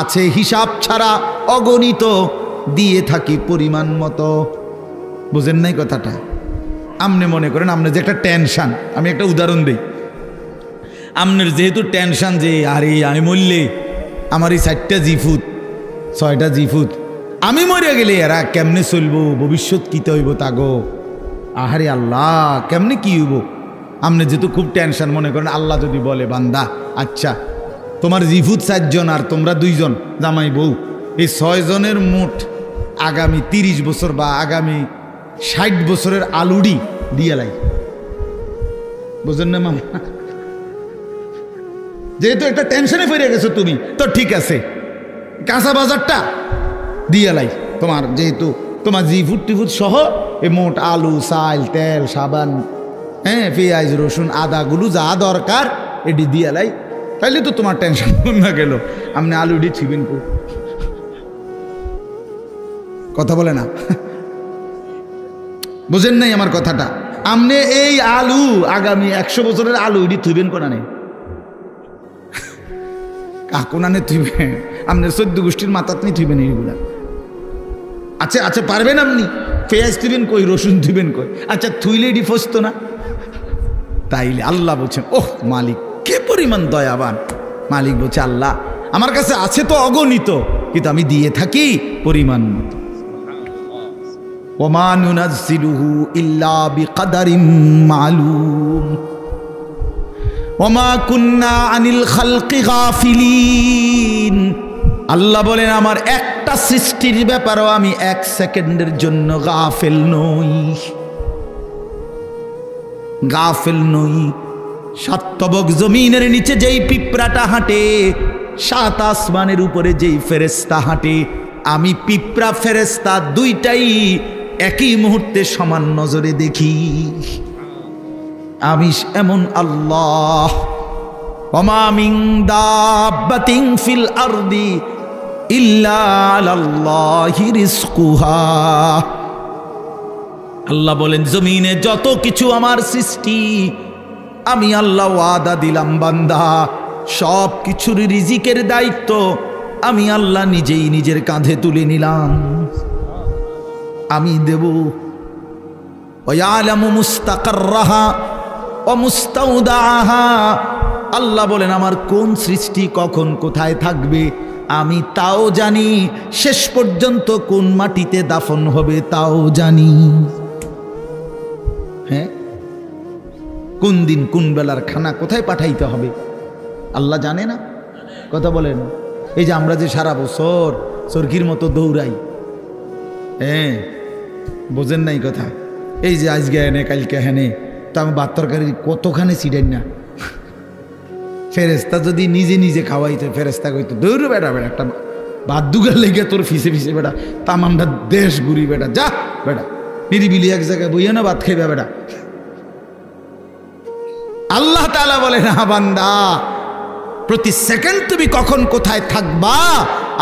আছে হিসাব ছাড়া, অগণিত, দিয়ে থাকি পরিমাণ মতো। বুঝেন নাই কথাটা? আপনি মনে করেন আপনার যে একটা টেনশন, আমি একটা উদাহরণ দিই, আপনার যেহেতু টেনশন যে আরে আমি মরলে আমার এই 4টা জিফুত 6টা জিফুত, আমি মরে গেলে এরা কেমনে চলবো, ভবিষ্যৎ কিতে হইব তাগো, আহারে আল্লাহ কেমনে কি হইব। আপনি যেহেতু খুব টেনশন, মনে করেন আল্লাহ যদি বলে বান্দা আচ্ছা তোমার জিফুত 4 জন আর তোমরা 2 জন জামাই বউ, এই 6 জনের মোট আগামী 30 বছর বা আগামী 60 বছরের আলুডি দিয়ে লাই। বুঝলেন না মামা? যেহেতু একটা টেনশনে পড়ে গেছো তুমি, তো ঠিক আছে কাঁচা বাজারটা দিয়ে লাই, তোমার যেহেতু তোমার জিফুট টিফুট সহ এই মোট আলু, চাল, তেল, সাবান, হ্যাঁ পেঁয়াজ, রসুন, আদাগুলো যা দরকার এটি দিয়ে লাই, তাইলে তো তোমার টেনশন না গেল। আপনি আলুডি ছিবেন কো? কথা বলে না, বুঝেন নাই আমার কথাটা? আপনি এই আলু আগামী 100 বছরের আলু এটি থুইবেন কোনা নেই, কাকুনানে থুইবেন, আপনি 14 গোষ্ঠীর মাথাত নিয়ে থুইবেন এইগুলা। আচ্ছা আচ্ছা পারবেন আপনি? পেঁয়াজ থুইবেন কই, রসুন থুইবেন কই? আচ্ছা থুইলে এটি ফসত না? তাইলে আল্লাহ বলছেন ওহ মালিক কে পরিমাণ দয়াবান। মালিক বলছে আল্লাহ আমার কাছে আছে তো অগণিত, কিন্তু আমি দিয়ে থাকি পরিমাণ মতো। ওমা নুনাজ্জিলুহু ইল্লা বিকদারিন মালুম ওমা কুন্না আনিল খালকি গাফিলিন। আল্লাহ বলেন আমার একটা সৃষ্টির ব্যাপারও আমি 1 সেকেন্ডের জন্য গাফেল নই, গাফেল নই। 7 তবক জমিনের নিচে যেই পিঁপড়াটা হাঁটে, 7 আসমানের উপরে যেই ফেরেশতা হাঁটে, আমি পিঁপড়া ফেরেশতা দুইটাই একই মুহূর্তে সমান নজরে দেখি। আমি এমন আল্লাহ। ওমা মিন দাব্বাতিন ফিল আরদি ইল্লা আলাল্লাহি রিজকুহা। আল্লাহ বলেন জমিনে যত কিছু আমার সৃষ্টি, আমি আল্লাহ ওয়াদা দিলাম বান্দা সব কিছুর রিজিকের দায়িত্ব আমি আল্লাহ নিজেই নিজের কাঁধে তুলে নিলাম, আমি দেব। ওয়ালামু মুস্তাকাররাহা ওয়া মুস্তাউদাহা। আল্লাহ বলেন আমার কোন সৃষ্টি কখন কোথায় থাকবে আমি তাও জানি, শেষ পর্যন্ত কোন মাটিতে দাফন হবে তাও জানি। হ্যাঁ, কোন দিন কোন বেলার খানা কোথায় পাঠাইতে হবে আল্লাহ জানে না? কথা বলেন। এই যে আমরা যে সারা বছর চরকির মতো দৌড়াই, হ্যাঁ বোঝেন নাই কথা? এই যে আজকে হেনে কালকে হেনে, তো আমি ভাত তরকারি কতখানি ছিড়েন না। ফেরেস্তা যদি নিজে নিজে খাওয়াইতে, ফেরেস্তা কইতো দৌড় বেটা বেটা একটা ভাত দুগার লেগে তোর ফিসে ফিসে বেটা তামামটা দেশ ঘুরি বেটা, যা বেটা নিরিবিলি এক জায়গায় বইয়া না ভাত খাইবা বেটা। আল্লাহ তাআলা বলে না বান্দা প্রতি সেকেন্ড তুমি কখন কোথায় থাকবা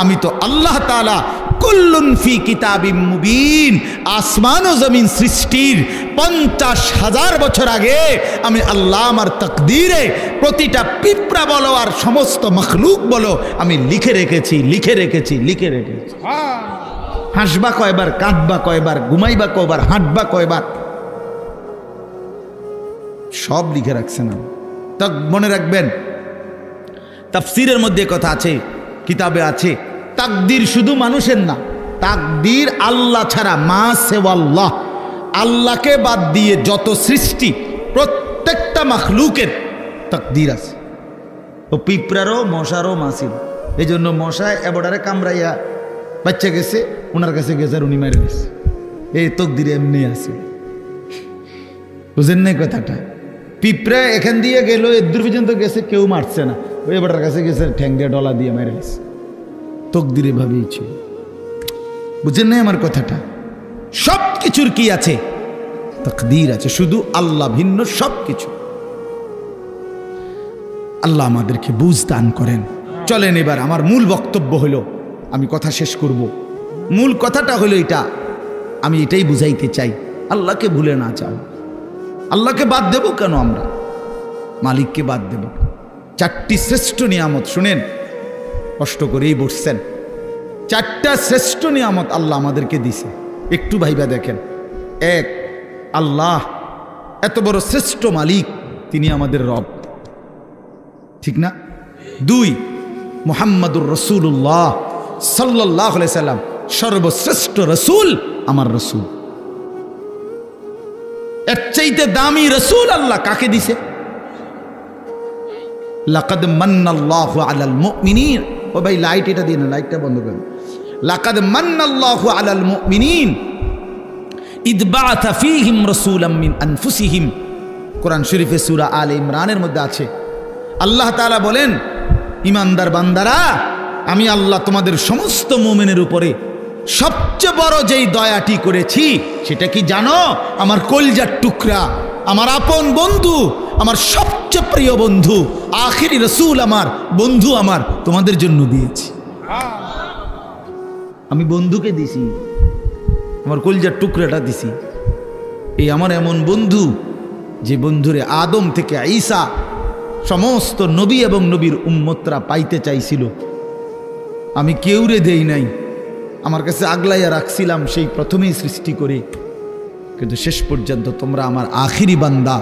আমি তো আল্লাহ তাআলা কুল্লুন ফি কিতাবিম মুবিন। আসমান ও জমিন সৃষ্টির 50,000 বছর আগে আমি আল্লাহ আমার তাকদীরে প্রতিটা পিঁপড়া বলো আর সমস্ত মখলুক বলো আমি লিখে রেখেছি, লিখে রেখেছি, লিখে রেখেছি। হাসবা কয়বার, কাঁদবা কয়বার, ঘুমাইবা কয়বার, হাঁটবা কয়বার, সব লিখে রাখছেন। তা মনে রাখবেন তাফসীরের মধ্যে কথা আছে, কিতাবে আছে, তাকদীর শুধু মানুষের না, তাকদীর আল্লাহ ছাড়া মা সেওয়াল্লাহ, আল্লাহকে বাদ দিয়ে যত সৃষ্টি প্রত্যেকটা মাখলুকের তাকদীর আছে। ও পিঁপড়ারও মশারও মা ছিল। এই জন্য মশায় এবারে কামড়াইয়া বাচ্চা গেছে, ওনার কাছে গেছে আর উনি মেরে গেছে। এই তকদিরে এমনি আছে, বুঝেন নাই কথাটা? পিঁপড়া এখান দিয়ে গেল, এদূর পর্যন্ত গেছে, কেউ মারছে না, ওই এবারের কাছে গেছে ঠ্যাং দিয়ে ডলা দিয়ে মেরে গেছে। তকদিরে ভাবিয়েছি, বুঝেন নাই আমার কথাটা? সব কিছুর কি আছে? তাকদীর আছে, শুধু আল্লাহ ভিন্ন সব কিছু। আল্লাহ আমাদেরকে বুঝ দান করেন। চলেন এবার আমার মূল বক্তব্য হলো, আমি কথা শেষ করব। মূল কথাটা হলো এটা, আমি এটাই বুঝাইতে চাই, আল্লাহকে ভুলে না যাও। আল্লাহকে বাদ দেব কেন আমরা? মালিককে বাদ দেব? চারটি শ্রেষ্ঠ নিয়ামত শুনেন, কষ্ট করেই বসছেন। চারটা শ্রেষ্ঠ নিয়ামত আল্লাহ আমাদেরকে দিছে, একটু ভাইবা দেখেন। এক, আল্লাহ এত বড় শ্রেষ্ঠ মালিক, তিনি আমাদের রব, ঠিক না? দুই, মুহাম্মাদুর রাসূলুল্লাহ সাল্লাল্লাহু আলাইহি সাল্লাম সর্বশ্রেষ্ঠ রসুল, আমার রসুল। এর চাইতে দামি রসুল আল্লাহ কাকে দিছে? লাকাদ মান্নাল্লাহু আলাল মুমিনিন। ও ভাই লাইট এটা দিন, লাইটটা বন্ধ করেন। লাকাদ মান্নাল্লাহু আলাল মুমিনিন ইদ বাআথা ফীহিম রাসূলাম মিন আনফুসিহিম। কোরআন শরীফে সূরা আলে ইমরানের মধ্যে আছে। আল্লাহ তাআলা বলেন, ইমানদার বান্দারা, আমি আল্লাহ তোমাদের সমস্ত মুমিনের উপরে সবচেয়ে বড় যেই দয়াটি করেছি সেটা কি জানো? আমার কলিজার টুকরা, আমার আপন বন্ধু, আমার সবচেয়ে প্রিয় বন্ধু, আখিরি রসুল, আমার বন্ধু, আমার তোমাদের জন্য দিয়েছি। আমি বন্ধুকে দিছি, আমার কলিজার টুকরাটা দিছি। এই আমার এমন বন্ধু, যে বন্ধুরে আদম থেকে ঈসা সমস্ত নবী এবং নবীর উম্মতরা পাইতে চাইছিল, আমি কেউরে দেই নাই, আমার কাছে আগলাইয়া রাখছিলাম সেই প্রথমেই সৃষ্টি করে। কিন্তু শেষ পর্যন্ত তোমরা আমার আখিরি বান্দা,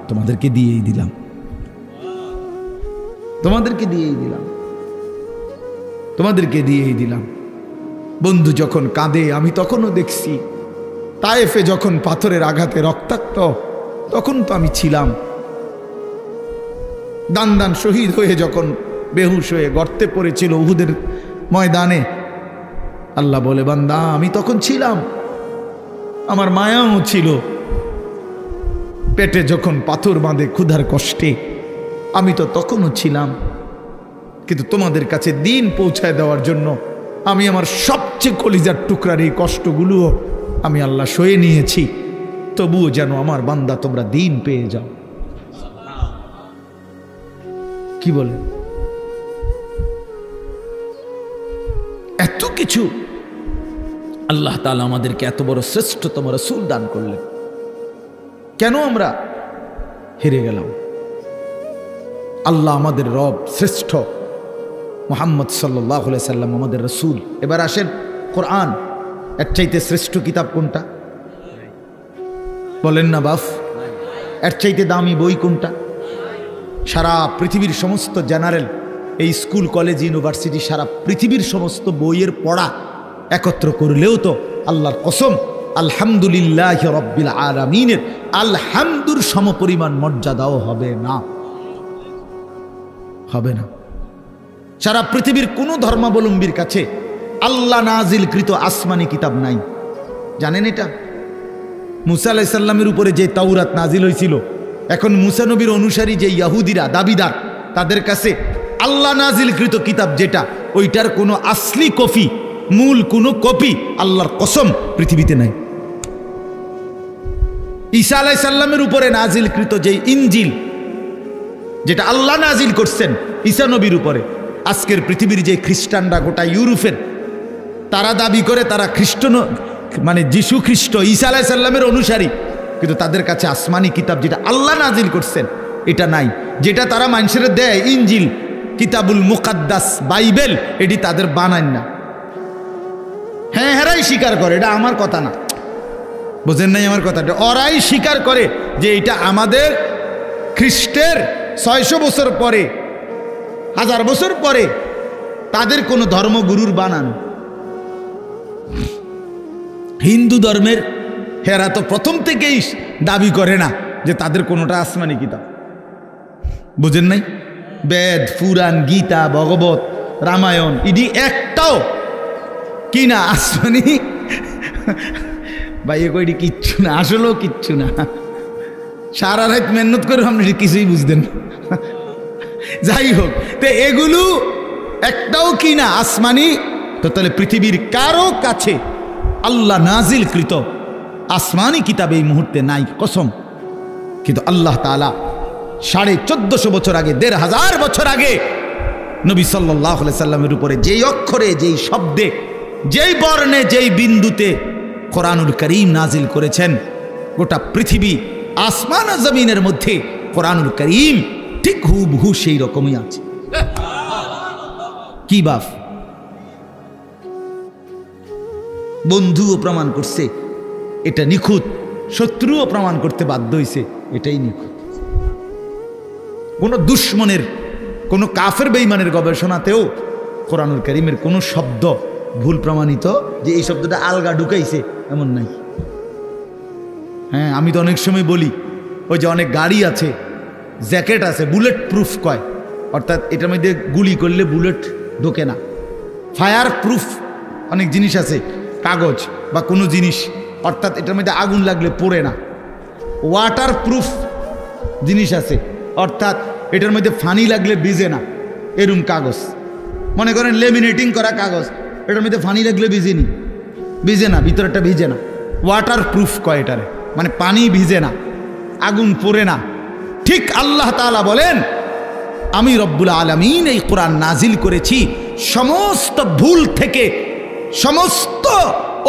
তোমাদেরকে দিয়েই দিলাম, তোমাদেরকে দিয়েই দিলাম, তোমাদেরকে দিয়েই দিলাম। বন্ধু যখন কাঁদে আমি তখনও দেখছি, তায়েফে যখন পাথরের আঘাতে রক্তাক্ত, তখন তো আমি ছিলাম। দান দান শহীদ হয়ে যখন বেহুশ হয়ে গর্তে পড়েছিল উহুদের ময়দানে, আল্লাহ বলে, বান্দা আমি তখন ছিলাম, আমার মায়াও ছিল। পেটে যখন পাথর বাঁধে ক্ষুধার কষ্টে, আমি তো তখনও ছিলাম। কিন্তু তোমাদের কাছে দিন পৌঁছায় দেওয়ার জন্য আমি আমার সবচেয়ে কলিজার টুকরার এই কষ্টগুলোও আমি আল্লাহ সয়ে নিয়েছি, তবুও যেন আমার বান্দা তোমরা দিন পেয়ে যাও। কি বলে? এত কিছু আল্লাহ তাআলা আমাদেরকে এত বড় শ্রেষ্ঠতম রাসূল দান করলেন, কেন আমরা হেরে গেলাম? আল্লাহ আমাদের রব, শ্রেষ্ঠ মুহাম্মদ সাল্লাল্লাহু আলাইহি সাল্লাম আমাদের রাসূল। এবার আসেন, কোরআন এর চাইতে শ্রেষ্ঠ কিতাব কোনটা? বলেন না বাফ, এর চাইতে দামি বই কোনটা? সারা পৃথিবীর সমস্ত জেনারেল, এই স্কুল কলেজ ইউনিভার্সিটি, সারা পৃথিবীর সমস্ত বইয়ের পড়া একত্র করলেও তো আল্লাহর কসম আলহামদুলিল্লাহি রাব্বিল আলামিনের আলহামদুর সমপরিমাণ মর্যাদাও হবে না, হবে না। সারা পৃথিবীর কোনো ধর্মাবলম্বীর কাছে আল্লাহ নাজিলকৃত আসমানি কিতাব নাই, জানেন এটা? মুসা আলাইহিস সালামের উপরে যে তাওরাত নাজিল হয়েছিল, এখন মুসা নবীর অনুসারী যে ইহুদিরা দাবিদার, তাদের কাছে আল্লাহ নাজিলকৃত কিতাব যেটা, ওইটার কোনো আসলি কপি, মূল কোনো কপি আল্লাহর কসম পৃথিবীতে নাই। ঈসা আলাইহিস সালামের উপরে নাজিলকৃত যে ইনজিল, যেটা আল্লাহ নাজিল করছেন ঈসা নবীর উপরে, আজকের পৃথিবীর যে খ্রিস্টানরা, গোটা ইউরোপের, তারা দাবি করে তারা খ্রিস্ট, মানে যিশু খ্রিস্ট ঈসা আলাইহিস সালামের অনুসারী, কিন্তু তাদের কাছে আসমানি কিতাব যেটা আল্লাহ নাজিল করছেন এটা নাই। যেটা তারা মানুষের দেয় ইনজিল, কিতাবুল মুকাদ্দাস, বাইবেল, এটি তাদের বানান না। হ্যাঁ, হেরাই স্বীকার করে, এটা আমার কথা না, বোঝেন নাই আমার কথাটা? ওরাই স্বীকার করে যে এটা আমাদের খ্রিস্টের 600 বছর পরে, 1000 বছর পরে তাদের কোনো ধর্মগুরুর বানানো। হিন্দু ধর্মের হেরা তো প্রথম থেকেই দাবি করে না যে তাদের কোনোটা আসমানি কিতাব, বুঝেন নাই? বেদ পুরাণ গীতা ভগবত রামায়ণ ইডি একটাও কিনা আসমানি ভাই কইডি কিচ্ছু না, আসলেও কিচ্ছু না। সারা রাত মেহনত করে আপনি কিছুই বুঝতেন। যাই হোক, তো এগুলো একটাও কিনা আসমানি, তো তাহলে পৃথিবীর কারো কাছে আল্লাহ নাজিলকৃত আসমানি কিতাব এই মুহূর্তে নাই, কসম। কিন্তু আল্লাহ তাআলা 1450 বছর আগে, 1500 বছর আগে নবী সাল্লাল্লাহু আলাইহি সাল্লামের উপরে যেই অক্ষরে, যেই শব্দে, যেই বর্ণে, যেই বিন্দুতে কোরআনুল কারীম নাজিল করেছেন, গোটা পৃথিবী আসমান ও জমিনের মধ্যে কোরআনুল কারীম ঠিক হুবহু সেই রকমই আছে। কি বাপ, বন্ধুও প্রমাণ করছে এটা নিখুঁত, শত্রুও প্রমাণ করতে বাধ্য হয়েছে এটাই নিখুঁত। কোন দুশ্মনের, কোন কাফের বেঈমানের গবেষণাতেও কোরআনুল কারীমের কোন শব্দ ভুল প্রমাণিত যে এই শব্দটা আলগা ঢুকাইছে এমন নাই। হ্যাঁ, আমি তো অনেক সময় বলি, ওই যে অনেক গাড়ি আছে, জ্যাকেট আছে, বুলেট প্রুফ কয়, অর্থাৎ এটার মধ্যে গুলি করলে বুলেট ঢোকে না। ফায়ার প্রুফ অনেক জিনিস আছে, কাগজ বা কোনো জিনিস, অর্থাৎ এটার মধ্যে আগুন লাগলে পড়ে না। ওয়াটার প্রুফ জিনিস আছে, অর্থাৎ এটার মধ্যে ফানি লাগলে ভিজে না, এরম কাগজ। মনে করেন লেমিনেটিং করা কাগজ, এটার মধ্যে ফানি লাগলে ভিজে না, ভিতরেরটা ভিজে না। ওয়াটার প্রুফ কয় এটারে, মানে পানি ভিজে না, আগুন পড়ে না। ঠিক আল্লাহ তাআলা বলেন, আমি রব্বুল আলামিন এই কোরআন নাজিল করেছি সমস্ত ভুল থেকে, সমস্ত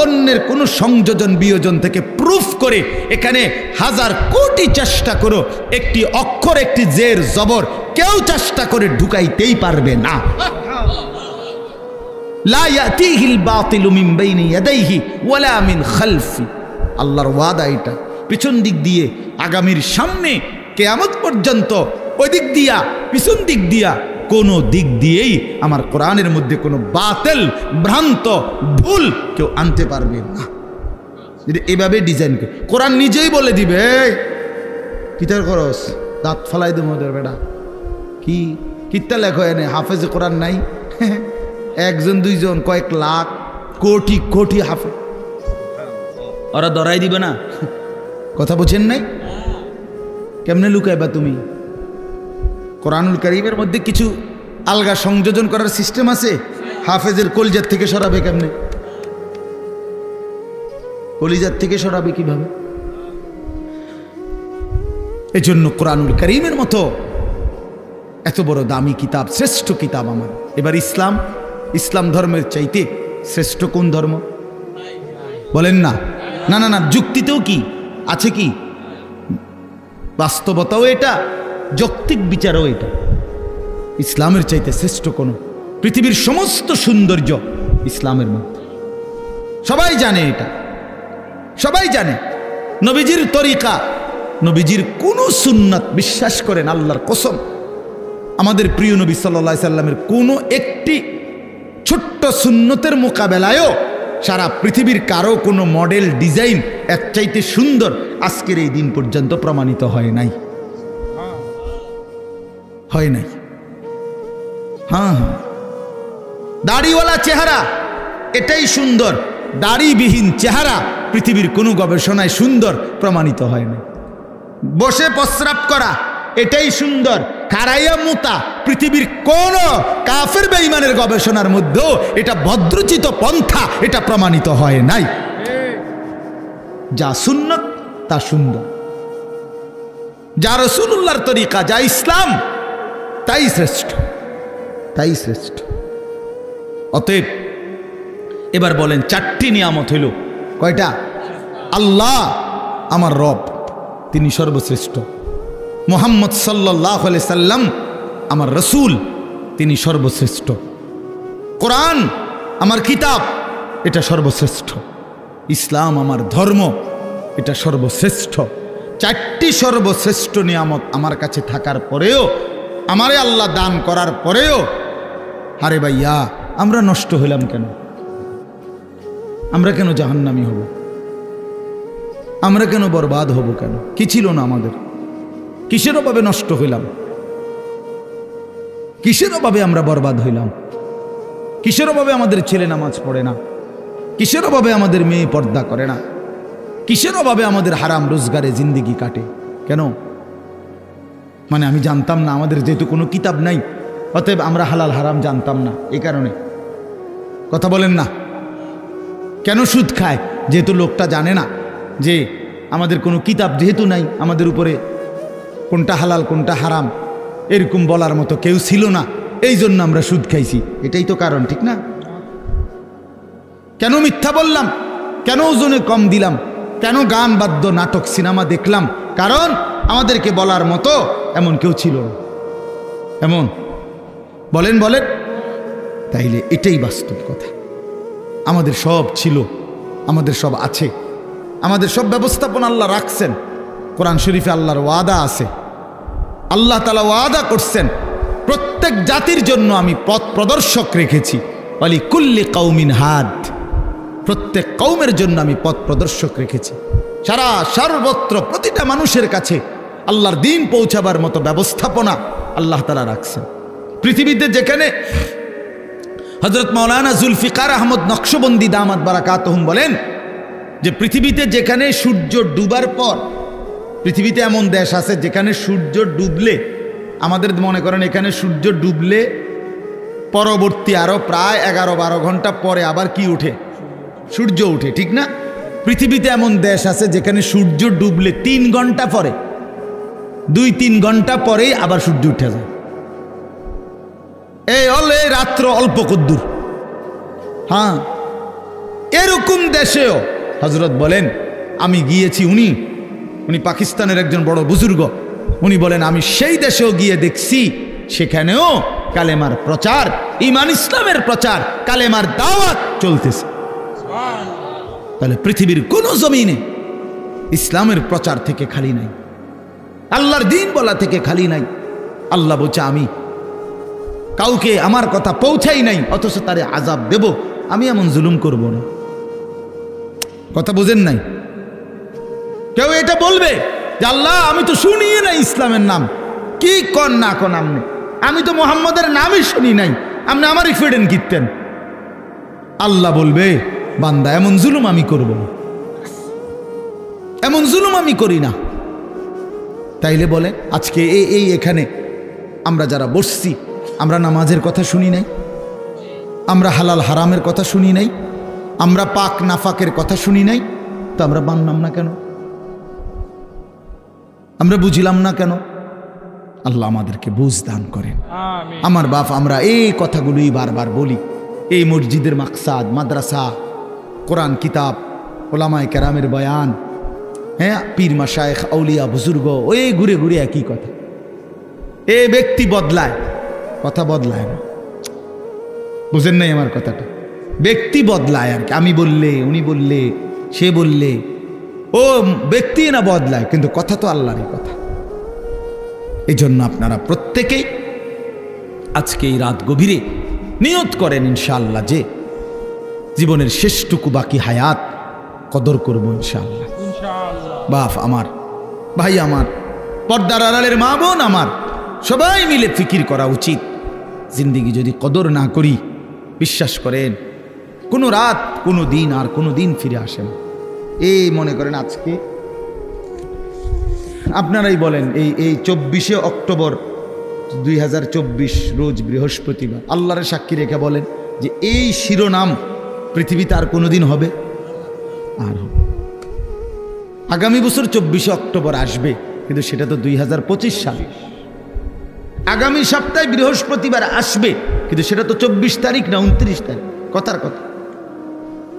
অন্যের কোনো সংযোজন বিয়োজন থেকে প্রুফ করে। এখানে 1000 কোটি চেষ্টা করো, একটি অক্ষর, একটি জের জবর কেউ চেষ্টা করে ঢুকাইতেই পারবে না। লা ইয়াতিহিল বাতিলু মিন বাইনি ইয়াদাইহি ওয়ালা মিন খালফি। আল্লাহর ওয়াদা এটা, পিছন দিক দিয়ে, আগামীর সামনে কিয়ামত পর্যন্ত, ওই দিক দিয়া, পিছন দিক দিয়া, কোনো দিক দিয়েই আমার কোরআনের মধ্যে কোনো বাতিল, ভ্রান্ত, ভুল কেউ আনতে পারবে না। যদি এভাবে ডিজাইন করে কোরআন নিজেই বলে দিবে, কিতার করস দাঁত ফালাই দেবো ওদের বেটা, কি কিতা লেখো এনে হাফেজে কোরআন নাই, একজন দুইজন, কয়েক লাখ, কোটি কোটি হাফেজ, ওরা ধরাই দিবে না। কথা বোঝেন নাই? কেমনে লুকাইবা তুমি? কোরআনুল কারীমের মধ্যে কিছু আলগা সংযোজন করার সিস্টেম আছে। হাফেজের কলিজার থেকে সরাবে কেমনে? কলিজার থেকে সরাবে কিভাবে? এই জন্য কোরআনুল কারীমের মতো এত বড় দামি কিতাব, শ্রেষ্ঠ কিতাব আমার। এবার ইসলাম ধর্মের চাইতে শ্রেষ্ঠ কোন ধর্ম বলেন না? না না না, যুক্তিতেও কি আছে, কি বাস্তবতাও এটা, যৌক্তিক বিচারও এটা। ইসলামের চাইতে শ্রেষ্ঠ কোন? পৃথিবীর সমস্ত সৌন্দর্য ইসলামের মধ্যে, সবাই জানে এটা, সবাই জানে। নবীজির তরিকা, নবীজির কোন সুন্নাত বিশ্বাস করেন আল্লাহর কসম, আমাদের প্রিয় নবী সাল্লাল্লাহু আলাইহি সাল্লামের কোনো একটি ছোট্ট সুন্নতের মোকাবেলায়ও সারা পৃথিবীর কারো কোনো মডেল ডিজাইন এর চাইতে সুন্দর আজকের এই দিন পর্যন্ত প্রমাণিত হয় নাই, হয় নাই। হ্যাঁ হ্যাঁ, দাড়িওয়ালা চেহারা এটাই সুন্দর, দাড়িবিহীন চেহারা পৃথিবীর কোনো গবেষণায় সুন্দর প্রমাণিত হয় না। বসে প্রস্রাব করা এটাই সুন্দর, খাড়াইয়া মুতা পৃথিবীর কোন কাফের বেঈমানের গবেষণার মধ্যেও এটা ভদ্রচিত পন্থা, এটা প্রমাণিত হয় নাই। যা সুন্নত তা সুন্দর, যা রাসূলুল্লাহর তরিকা, যা ইসলাম, তাই শ্রেষ্ঠ, তাই শ্রেষ্ঠ। অতএব এবার বলেন, 4টি নিয়ামত হইল, কয়টা? আল্লাহ আমার রব, তিনি সর্বশ্রেষ্ঠ। মুহাম্মদ সাল্লাল্লাহু আলাইহি সাল্লাম আমার রসুল, তিনি সর্বশ্রেষ্ঠ। কোরআন আমার কিতাব, এটা সর্বশ্রেষ্ঠ। ইসলাম আমার ধর্ম, এটা সর্বশ্রেষ্ঠ। 4টি সর্বশ্রেষ্ঠ নিয়ামত আমার কাছে থাকার পরেও, আমারে আল্লাহ দান করার পরেও, আরে ভাইয়া আমরা নষ্ট হইলাম কেন? আমরা কেন জাহান্নামী হব? আমরা কেন বরবাদ হব? কেন? কি ছিল না আমাদের? কিসের অভাবে নষ্ট হইলাম? কিসের অভাবে আমরা বরবাদ হইলাম? কিসের অভাবে আমাদের ছেলে নামাজ পড়ে না? কিসের অভাবে আমাদের মেয়ে পর্দা করে না? কিসের অভাবে আমাদের হারাম রোজগারে জিন্দেগি কাটে? কেন? মানে আমি জানতাম না, আমাদের যেহেতু কোনো কিতাব নাই, অতএব আমরা হালাল হারাম জানতাম না, এই কারণে। কথা বলেন না? কেন সুদ খায়? যেহেতু লোকটা জানে না যে আমাদের কোনো কিতাব যেহেতু নাই, আমাদের উপরে কোনটা হালাল কোনটা হারাম এরকম বলার মতো কেউ ছিল না, এই জন্য আমরা সুদ খাইছি। এটাই তো কারণ, ঠিক না? কেন মিথ্যা বললাম? কেন ওজনে কম দিলাম? কেন গান বাদ্য নাটক সিনেমা দেখলাম? কারণ আমাদেরকে বলার মতো এমন কেউ ছিল না। এমন বলেন বলেন, তাইলে এটাই বাস্তব কথা। আমাদের সব ছিল, আমাদের সব আছে, আমাদের সব ব্যবস্থাপনা আল্লাহ রাখছেন। কোরআন শরীফে আল্লাহর ওয়াদা আছে, আল্লাহ তাআলা ওয়াদা করছেন প্রত্যেক জাতির জন্য আমি পথ প্রদর্শক রেখেছি। ওয়ালি কুল্লি কওমিন হাদ, প্রত্যেক কওমের জন্য আমি পথ প্রদর্শক রেখেছি। সারা সর্বত্র প্রতিটা মানুষের কাছে আল্লাহর দ্বীন পৌঁছাবার মতো ব্যবস্থাপনা আল্লাহ তাআলা রাখছেন। পৃথিবীতে যেখানে হযরত মাওলানা জুলফিকার আহমদ নকশবন্দি দামাত বারাকাতুহুম বলেন যে পৃথিবীতে যেখানে সূর্য ডুবার পর, পৃথিবীতে এমন দেশ আছে যেখানে সূর্য ডুবলে, আমাদের মনে করেন এখানে সূর্য ডুবলে পরবর্তী আরো প্রায় 11-12 ঘন্টা পরে আবার কি উঠে? সূর্য উঠে, ঠিক না? পৃথিবীতে এমন দেশ আছে যেখানে সূর্য ডুবলে 3 ঘন্টা পরে, 2-3 ঘন্টা পরেই আবার সূর্য উঠে যায়। এই রাত্র অল্প কদ্দুর। হ্যাঁ, এরকম দেশেও হযরত বলেন আমি গিয়েছি, উনি পাকিস্তানের একজন বড় বুজুর্গ, উনি বলেন আমি সেই দেশেও গিয়ে দেখছি সেখানেও কালেমার প্রচার, ঈমান ইসলামের প্রচার, কালেমার দাওয়াত চলতেছে। তাহলে পৃথিবীর কোন জমিনে ইসলামের প্রচার থেকে খালি নাই, আল্লাহর দ্বীন বলা থেকে খালি নাই। আল্লাহ বলছে আমি কাউকে আমার কথা পৌঁছাই নাই অথচ তারে আযাব দেব, আমি এমন জুলুম করব না। কথা বুঝেন নাই? কেউ এটা বলবে যে আল্লাহ আমি তো শুনিয়ে নাই ইসলামের নাম, কি কন না কন আমনে, আমি তো মোহাম্মদের নামই শুনি নাই, আপনি আমারই ফেডেন কিনতেন। আল্লাহ বলবে বান্দা এমন জুলুম আমি করব না, এমন জুলুম আমি করি না। তাইলে বলে আজকে এই এখানে আমরা যারা বসছি, আমরা নামাজের কথা শুনি নাই, আমরা হালাল হারামের কথা শুনি নাই, আমরা পাক নাফাকের কথা শুনি নাই, তো আমরা বানলাম না কেন? আমরা বুঝিলাম না কেন? আল্লাহ আমাদেরকে বুঝ দান করেন। আমার বাপ, আমরা এই কথাগুলোই বারবার বলি। এই মসজিদের মাকসাদ, মাদ্রাসা, কোরআন কিতাব, ওলামায়ে কেরামের বয়ান, হ্যাঁ, পীর মাশায়েখ আউলিয়া বুজুর্গ, ওই ঘুরে ঘুরে একই কথা। এ ব্যক্তি বদলায়, কথা বদলায় না। বুঝেন নাই আমার কথাটা? ব্যক্তি বদলায় আর কি, আমি বললে, উনি বললে, সে বললে, ও ব্যক্তি না বদলায়, কিন্তু কথা তো আল্লাহরই কথা। এই জন্য আপনারা প্রত্যেকেই আজকে এই রাত গভীরে নিয়ত করেন ইনশাআল্লাহ যে জীবনের শেষটুকু বাকি হায়াত কদর করব ইনশাআল্লাহ। বাপ আমার, ভাই আমার, পর্দার আড়ালের মা বোন আমার, সবাই মিলে ফিকির করা উচিত। জিন্দেগি যদি কদর না করি, বিশ্বাস করেন কোনো রাত, কোনো দিন আর কোনো দিন ফিরে আসে না। এই মনে করেন আজকে আপনারাই বলেন, এই 24শে অক্টোবর 2024 রোজ বৃহস্পতিবার, আল্লাহর সাক্ষী রেখে বলেন যে এই শিরোনাম পৃথিবীতে আর কোনোদিন হবে? আর হবে। আগামী বছর 24শে অক্টোবর আসবে, কিন্তু সেটা তো 2025 সাল। আগামী সপ্তাহে বৃহস্পতিবার আসবে, কিন্তু সেটা তো 24 তারিখ না 29 তারিখ, কথার কথা,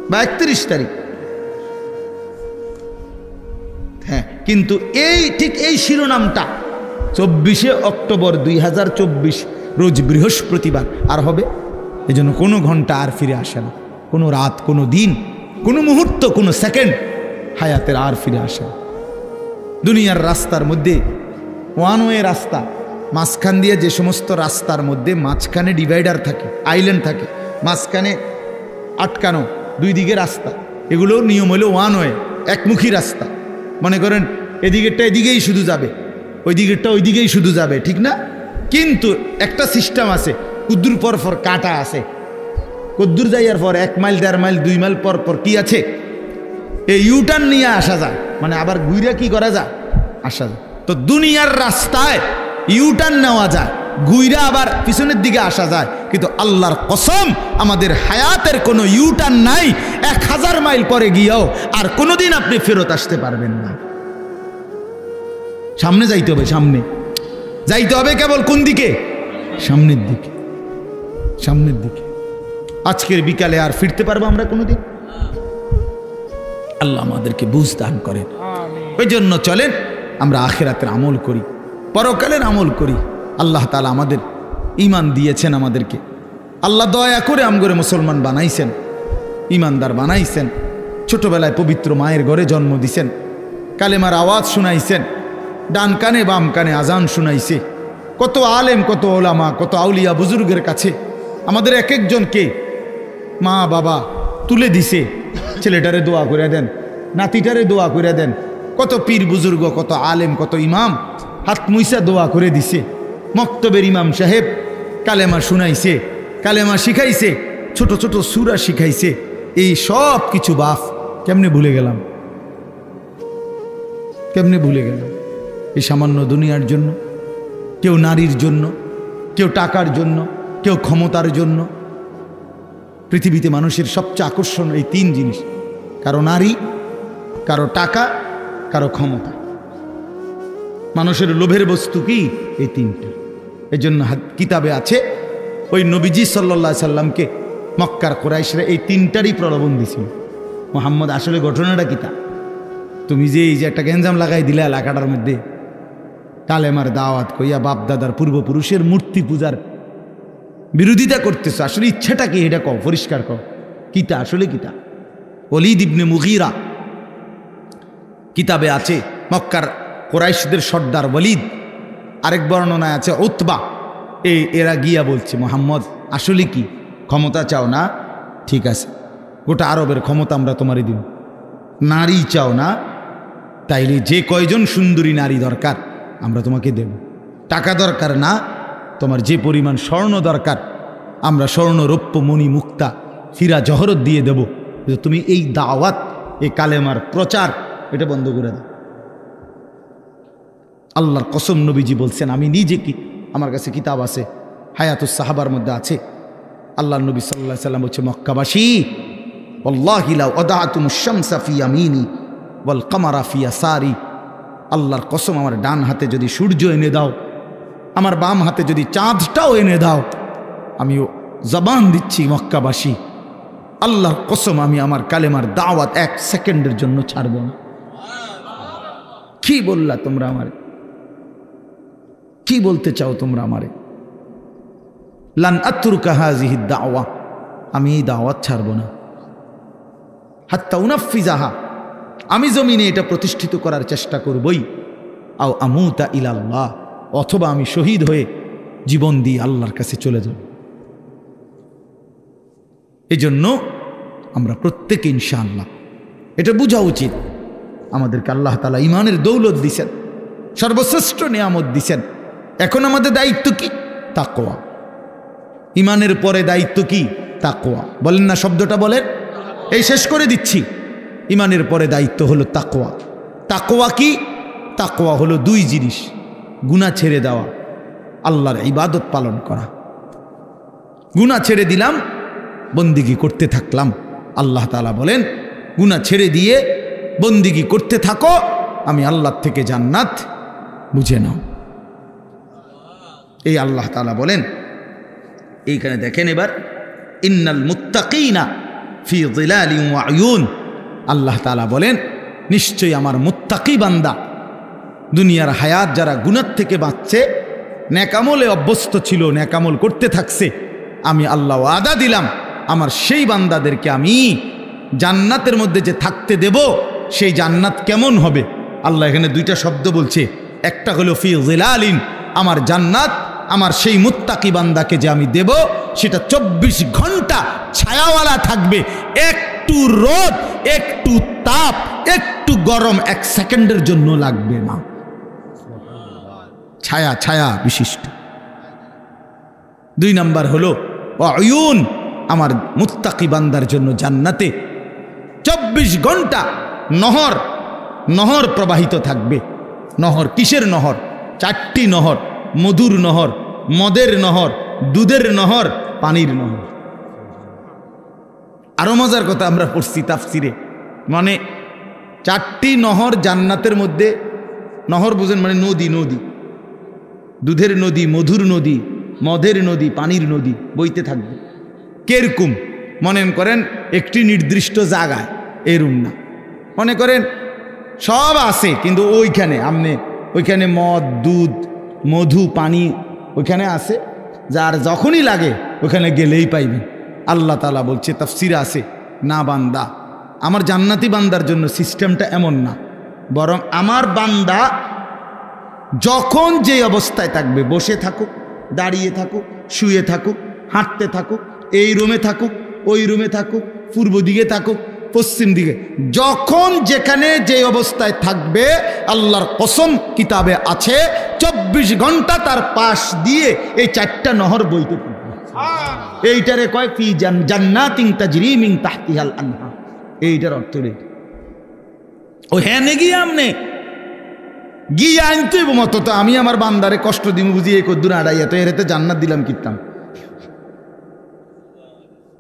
বা 31 তারিখ। হ্যাঁ, কিন্তু ঠিক এই শিরোনামটা 24শে অক্টোবর 2024 রোজ বৃহস্পতিবার আর হবে। এই জন্য কোনো ঘন্টা আর ফিরে আসে না, কোনো রাত, কোনো দিন, কোনো মুহূর্ত, কোনো সেকেন্ড হায়াতের আর ফিরে আসে না। দুনিয়ার রাস্তার মধ্যে ওয়ান ওয়ে রাস্তা, মাঝখান দিয়ে যে সমস্ত রাস্তার মধ্যে মাঝখানে ডিভাইডার থাকে, আইল্যান্ড থাকে, মাঝখানে আটকানো, দুই দিকে রাস্তা, এগুলো নিয়ম হলো ওয়ান ওয়ে, একমুখী রাস্তা। মনে করেন এদিকেরটা এদিকেই শুধু যাবে, ওই দিকেরটা ওই দিকেই শুধু যাবে, ঠিক না? কিন্তু একটা সিস্টেম আছে, কুদ্দুর পর পর কাটা আছে, কুদ্দুর যাইয়ার পর 1 মাইল 1.5 মাইল 2 মাইল পর পর কি আছে, এই ইউটার্ন নিয়ে আসা যায়, মানে আবার ঘুরে কি করা যায়, আসা যায়। তো দুনিয়ার রাস্তায় ইউটার্ন নেওয়া যায়, ঘুরে আবার পিছনের দিকে আসা যায়, কিন্তু আল্লাহর কসম আমাদের হায়াতের কোনো ইউটার্ন নাই। 1000 মাইল পরে গিয়েও আর কোনোদিন আপনি ফেরত আসতে পারবেন না। সামনে যাইতে হবে, সামনে যাইতে হবে, কেবল কোন দিকে, সামনের দিকে, সামনের দিকে। আজকের বিকালে আর ফিরতে পারবো আমরা কোনোদিন? আল্লাহ আমাদেরকে বুঝ দান করেন। ওই জন্য চলেন আমরা আখিরাতের আমল করি, পরকালের আমল করি। আল্লাহ তাআলা আমাদের ঈমান দিয়েছেন, আমাদেরকে আল্লাহ দয়া করে আমগরে মুসলমান বানাইছেন, ঈমানদার বানাইছেন। ছোটবেলায় পবিত্র মায়ের ঘরে জন্ম দিছেন, কালেমার আওয়াজ শুনাইছেন, ডান কানে বাম কানে আজান শুনাইছে। কত আলেম, কত ওলামা, কত আউলিয়া বুজুর্গের কাছে আমাদের এক একজনকে মা বাবা তুলে দিছে, ছেলেটারে দোয়া করে দেন, নাতিটারে দোয়া করে দেন। কত পীর বুজুর্গ, কত আলেম, কত ইমাম হাত মুইসা দোয়া করে দিছে। মক্তবের ইমাম সাহেব কালেমা শুনাইছে, কালেমা শিখাইছে, ছোট ছোট সূরা শিখাইছে। এই সব কিছু বাপ কেমনে ভুলে গেলাম, কেমনে ভুলে গেলাম? এই সামান্য দুনিয়ার জন্য, কেউ নারীর জন্য, কেউ টাকার জন্য, কেউ ক্ষমতার জন্য। পৃথিবীতে মানুষের সবচেয়ে আকর্ষণ এই 3 জিনিস, কারো নারী, কারো টাকা, কারো ক্ষমতা। মানুষের লোভের বস্তু কি? এই 3টা। এই জন্য কিতাবে আছে ওই নবীজি সাল্লাল্লাহু আলাইহি সাল্লামকে মক্কার কুরাইশরা এই 3টারই প্রলোভন দিছিল। মুহাম্মদ আসলে ঘটনাটা কিতা? তুমি যে এই যে একটা গেঞ্জাম লাগাই দিলে এলাকাটার মধ্যে, কালেমার দাওয়াত কইয়া বাপ দাদার পূর্বপুরুষের মূর্তি পূজার বিরোধিতা করতেছ, আসলে ইচ্ছাটা কি এটা কও, পরিষ্কার কও, কিতা আসলে কিতা? ওলীদ ইবনে মুগীরা কিতাবে আছে, মক্কার কুরাইশদের সর্দার ওলীদ, আরেক বর্ণনায় আছে উতবা, এরা গিয়া বলছে মুহাম্মদ আসলে কি ক্ষমতা চাও না? ঠিক আছে, গোটা আরবের ক্ষমতা আমরা তোমারই দিব। নারী চাও না? তাইলে যে কয়জন সুন্দরী নারী দরকার আমরা তোমাকে দেব। টাকা দরকার না? তোমার যে পরিমাণ স্বর্ণ দরকার আমরা স্বর্ণ, রৌপ্য, মণি, মুক্তা, হীরা, জহরত দিয়ে দেব। তুমি এই দাওয়াত, এই কালেমার প্রচার এটা বন্ধ করে দাও। আল্লাহর কসম নবীজি বলছেন, আমি নিজে কি, আমার কাছে কিতাব আছে, হায়াতুস সাহাবার মধ্যে আছে। আল্লাহর নবী সাল্লাল্লাহু আলাইহি সাল্লাম বলছে, মক্কাবাসী ওয়াল্লাহি লাউ আদাতুমুশ শামসা ফি ইয়ামিনি ওয়াল কামারা ফি ইয়াসারি, আল্লাহর কসম আমার ডান হাতে যদি সূর্য এনে দাও, আমার বাম হাতে যদি চাঁদটাও এনে দাও, আমিও জবান দিচ্ছি মক্কাবাসী, আল্লাহর কসম আমি আমার কালেমার দাওয়াত 1 সেকেন্ডের জন্য ছাড়ব না। কি বললা তোমরা আমারে? কি বলতে চাও তোমরা আমারে? লান আতরুকা হাযিহি দাওয়া, আমি এই দাওয়াত ছাড়ব না। হাত্তা উনাফিজাহা, আমি জমিনে এটা প্রতিষ্ঠিত করার চেষ্টা করবই। আও আমুতা ইলাল্লাহ, অথবা আমি শহীদ হয়ে জীবন দিয়ে আল্লাহর কাছে চলে যাব। এজন্য আমরা প্রত্যেকে ইনশাআল্লাহ এটা বোঝা উচিত, আমাদেরকে আল্লাহ তাআলা ঈমানের দৌলত দিছেন, সর্বশ্রেষ্ঠ নিয়ামত দিছেন। এখন আমাদের দায়িত্ব কি? তাকওয়া। ঈমানের পরে দায়িত্ব কি? তাকওয়া। বলেন না শব্দটা বলেন, এই শেষ করে দিচ্ছি। ঈমানের পরে দায়িত্ব হলো তাকওয়া। তাকওয়া কি? তাকওয়া হলো 2 জিনিস, গুনাহ ছেড়ে দেওয়া, আল্লাহর ইবাদত পালন করা। গুনাহ ছেড়ে দিলাম, বন্দিগি করতে থাকলাম। আল্লাহ তাআলা বলেন, গুনাহ ছেড়ে দিয়ে বন্দিগি করতে থাকো, আমি আল্লাহ থেকে জান্নাত বুঝে নাও। এই আল্লাহ তাআলা বলেন, এইখানে দেখেন এবার, ইন্নাল মুত্তাকিনা ফি যিলালিন ওয়া আয়ুন, আল্লাহ তাআলা বলেন নিশ্চয়ই আমার মুত্তাকি বান্দা, দুনিয়ার হায়াত যারা গুনাহ থেকে বাঁচছে, নেকামলে অভ্যস্ত ছিল, নেকামল করতে থাকছে, আমি আল্লাহ ওয়াদা দিলাম আমার সেই বান্দাদেরকে আমি জান্নাতের মধ্যে যে থাকতে দেব, সেই জান্নাত কেমন হবে? আল্লাহ এখানে 2টা শব্দ বলছে, একটা হলো ফি যিলালিন, আমার জান্নাত আমার সেই মুত্তাকি বান্দাকে যে আমি দেব, সেটা 24 ঘন্টা ছায়াওয়ালা থাকবে। একটু রোদ, একটু তাপ, একটু গরম 1 সেকেন্ডের জন্য লাগবে না। ছায়া, ছায়া বিশিষ্ট। 2 নাম্বার হলো ওয়ায়ুন, আমার মুত্তাকি বান্দার জন্য জান্নাতে 24 ঘন্টা নহর নহর প্রবাহিত থাকবে। নহর কিসের নহর? 4টি নহর, মধুর নহর, মদের নহর, দুধের নহর, পানির নহর। আরো মজার কথা আমরা পড়ছি তাফসিরে, মানে 4টি নহর জান্নাতের মধ্যে। নহর বুঝেন মানে নদী, নদী, দুধের নদী, মধুর নদী, মদের নদী, পানির নদী বইতে থাকবে। কেরকম মনে করেন একটি নির্দিষ্ট জায়গায়, এরম না, মনে করেন সব আছে কিন্তু ওইখানে আমনে ওইখানে মদ, দুধ, মধু, পানি ওইখানে আছে, যার যখনই লাগে ওখানে গেলেই পাইবেন। আল্লাহ তাআলা বলছে তাফসিরে আছে, না বান্দা, আমার জান্নাতি বান্দার জন্য সিস্টেমটা এমন না, বরং আমার বান্দা যখন যে অবস্থায় থাকবে, বসে থাকুক, দাঁড়িয়ে থাকুক, শুয়ে থাকুক, হাঁটতে থাকুক, এই রুমে থাকুক, ওই রুমে থাকুক, পূর্ব দিকে থাকুক, পশ্চিম দিকে, যখন যেখানে যে অবস্থায় থাকবে, আল্লাহর কসম কিতাবে আছে 24 ঘন্টা তার পাশ দিয়ে এই 4টা নহর বইতে থাকবে। এইটারে কয় ফি জান্নাতিন তাজরি মিন তাহতিহাল আনহার। এইটার অর্থ রে ও হ্যাঁ গিয়ে আমনে গিয়ে আনতে মতো তো আমি আমার বান্দারে কষ্ট দিব বুঝি, এই কদ্দুর আড়াইয়া তো এর জান্নাত দিলাম কিতাম,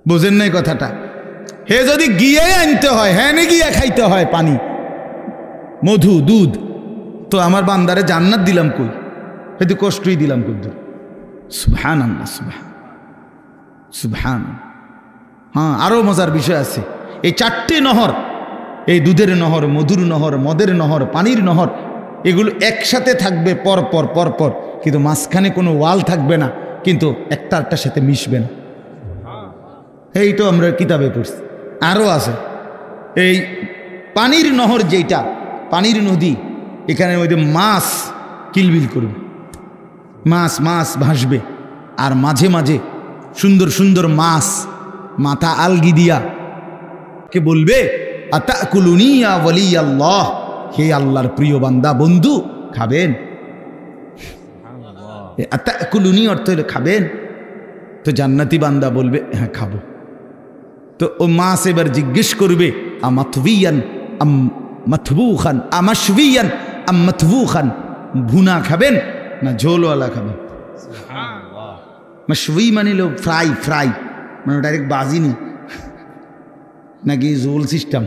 বুঝেন নাই কথাটা? হে যদি গিয়ে আনতে হয়, হ্যাঁ গিয়ে খাইতে হয় পানি, মধু, দুধ, তো আমার বান্দারে জান্নাত দিলাম কই? হেতু কষ্টই দিলাম কদ্দুর। সুবহানাল্লাহ, সুবহান। হ্যাঁ, আরো মজার বিষয় আছে। এই 4টি নহর, এই দুধের নহর, মধুর নহর, মদের নহর, পানির নহর, এগুলো একসাথে থাকবে পরপর পরপর, কিন্তু মাঝখানে কোনো ওয়াল থাকবে না, কিন্তু একটার সাথে মিশবে না। এইটা আমরা কিতাবে পড়ছি। আরও আছে এই পানির নহর, যেটা পানির নদী, এখানের মধ্যে মাছ কিলবিল করবে, মাছ মাছ ভাসবে, আর মাঝে মাঝে সুন্দর সুন্দর মাছ মাথা আলগি দিয়া কে বলবে, আতাকুলুনি ইয়া ওয়ালি আল্লাহ, হে আল্লাহর প্রিয় বান্দা, বন্ধু খাবেন? আতাকুলুনি অর্থ হলো খাবেন। তো জান্নাতি বান্দা বলবে হ্যাঁ খাবো। তো ও মাছ এবার জিজ্ঞেস করবে, আমাতবিয়ান আম মাতবুখান, আমাশবিয়ান আম মাতবুখান, ভুনা খাবেন না ঝোলওয়ালা খাবেন? মাশবি মানে লো ফ্রাই, ফ্রাই মানে ডাইরেক্ট বাজিনি, নাকি ঝোল সিস্টেম?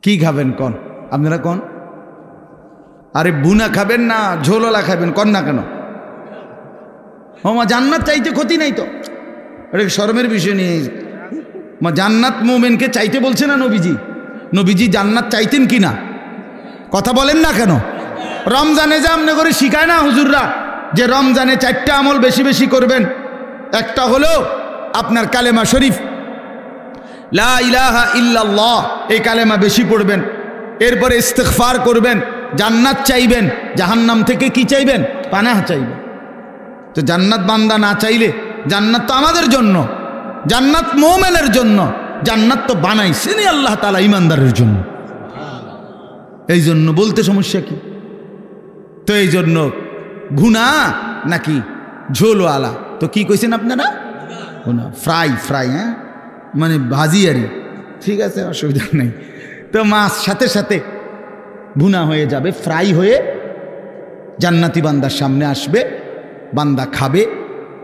কি খাবেন কন আপনারা, কন? আরে ভুনা খাবেন না ঝোলওয়ালা খাবেন, কন না কেন? মা জান্নাত চাইতে ক্ষতি নাই তো, এটা শরমের বিষয় নিয়ে। মা জান্নাত মোমেনকে চাইতে বলছে না নবীজি? নবীজি জান্নাত চাইতেন কি না? কথা বলেন না কেন? রমজানে যে আমনে করে শিখায় না হুজুররা, যে রমজানে 4টা আমল বেশি বেশি করবেন। একটা হলো আপনার কালেমা শরীফ, লা ইলাহা ইল্লাল্লাহ, এই কালেমা বেশি পড়বেন। এরপরে ইস্তিগফার করবেন, জান্নাত চাইবেন, জাহান্নাম থেকে কি চাইবেন? পানাহ চাইবেন। তো জান্নাত বান্দা না চাইলে, জান্নাত তো আমাদের জন্য, জান্নাত মুমিনের জন্য, জান্নাত তো বানাইছেনই আল্লাহ তাআলা ইমানদারের জন্য। এই জন্য বলতে সমস্যা কি? তো এই জন্য ভুনা নাকি ঝোলওয়ালা, তো কি কইছেন আপনারা? ভুনা, ফ্রাই, ফ্রাই, হ্যাঁ মানে ভাজি আরই, ঠিক আছে, অসুবিধা নেই। তো মাছ সাথে সাথে ভুনা হয়ে যাবে, ফ্রাই হয়ে জান্নাতি বান্দার সামনে আসবে, বান্দা খাবে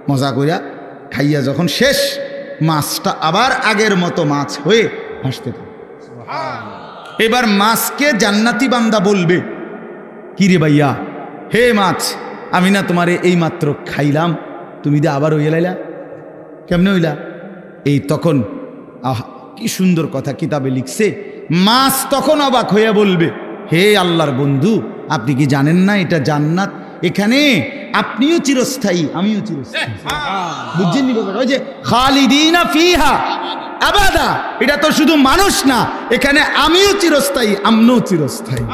মজা কইরা, খাইয়া যখন শেষ, মাছটা আবার আগের মতো মাছ হয়ে ভাসতে থাকে। এবার মাছকে জান্নাতি বান্দা বলবে, কিরে ভাইয়া, হে মাছ, আমি না তোমারে এই মাত্র খাইলাম, তুমি যে আবার হইয়া লাইলা, কেমনে হইলা? এই তখন আহ কি সুন্দর কথা কিতাবে লিখছে, মাছ তখন অবাক হইয়া বলবে, হে আল্লাহর বন্ধু, আপনি কি জানেন না এটা জান্নাত? এখানে আপনিও চিরস্থায়ী, আমিও চিরস্থায়ী। বুঝছেন নি? ওই যে খালিদিনা ফিহা আবাদা, এটা তো শুধু মানুষ না, এখানে আমিও চিরস্থায়ী, আমরাও চিরস্থায়ী।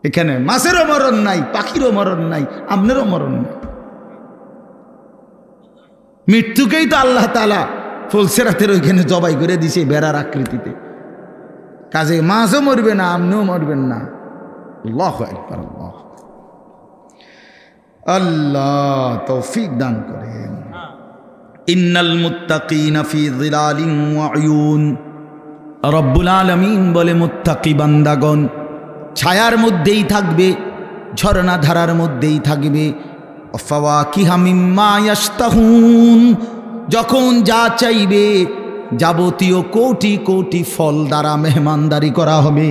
এখানে মাছেরও মরণ নাই, পাখিরও মরণ নাই, আপনারও মরণ নাই। মৃত্যুকেই তো আল্লাহ তাআলা ফুলসেরাতের ওইখানে জবাই করে দিছে বেড়ার আকৃতিতে, কাজে মাছও মরবে না, আপনিও মরবেন না, আল্লাহু আকবার। আল্লাহ আল্লাহ তৌফিক দান করেন। ইন্নাল মুত্তাকিনা ফি যিলালিন ওয়া উয়ুন, রব্বুল আলামিন বলে মুত্তাকি বান্দাগণ ছায়ার মধ্যেই থাকবে, ঝর্ণা ধারার মধ্যেই থাকবে। ফাওয়াকিহা মিম্মা ইয়াশতাহুন, যখন যা চাইবে যাবতীয় কোটি কোটি ফল দ্বারা মেহমানদারি করা হবে।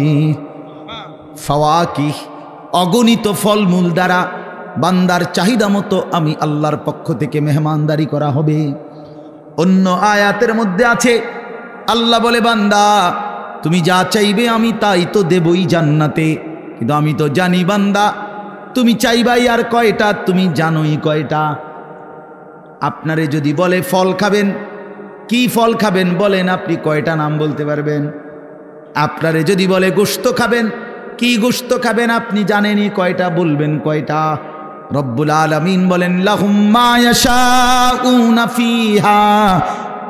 ফাওয়াকিহ অগণিত ফলমূল দ্বারা বান্দার চাহিদা মতো আমি আল্লাহর পক্ষ থেকে মেহমানদারি করা হবে। অন্য আয়াতের মধ্যে আছে আল্লাহ বলে, বান্দা তুমি যা চাইবে আমি তাই তো দেবই জান্নাতে, কিন্তু আমি তো জানি বান্দা তুমি চাইবাই আর কয়টা, তুমি জানোই কয়টা। আপনারে যদি বলে ফল খাবেন, কি ফল খাবেন বলেন, আপনি কয়টা নাম বলতে পারবেন? আপনারে যদি বলে গোশত খাবেন, কি গোশত খাবেন আপনি জানেনই কয়টা, বলবেন কয়টা? রব্বুল আলামিন বলেন লাহুম মা ইয়াশাউনা ফিহা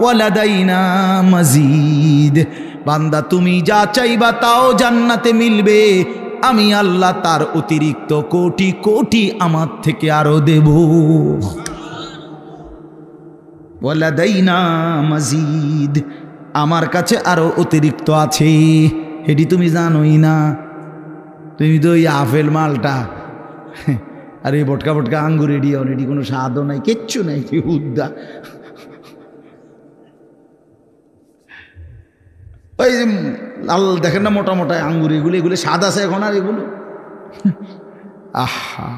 ওয়া লাদাইনা মাজিদ। বান্দা তুমি যা চাইবা তাও জান্নাতে মিলবে, আমি আল্লাহ তার অতিরিক্ত কোটি কোটি আমার থেকে আরো দেব। ওয়া লাদাইনা মাজিদ, আমার কাছে আরো অতিরিক্ত আছে, এটি তুমি জানোই না। তুমি তো ওই আপেল মালটা আর এই বটকা বটকা আঙ্গুর এডি কোনো স্বাদও নাই, কিচ্ছু নাই, উদ্দা। ওই লাল দেখেন না মোটা মোটা আঙ্গুর, এগুলো স্বাদ আছে এখন আর এগুলো। আহা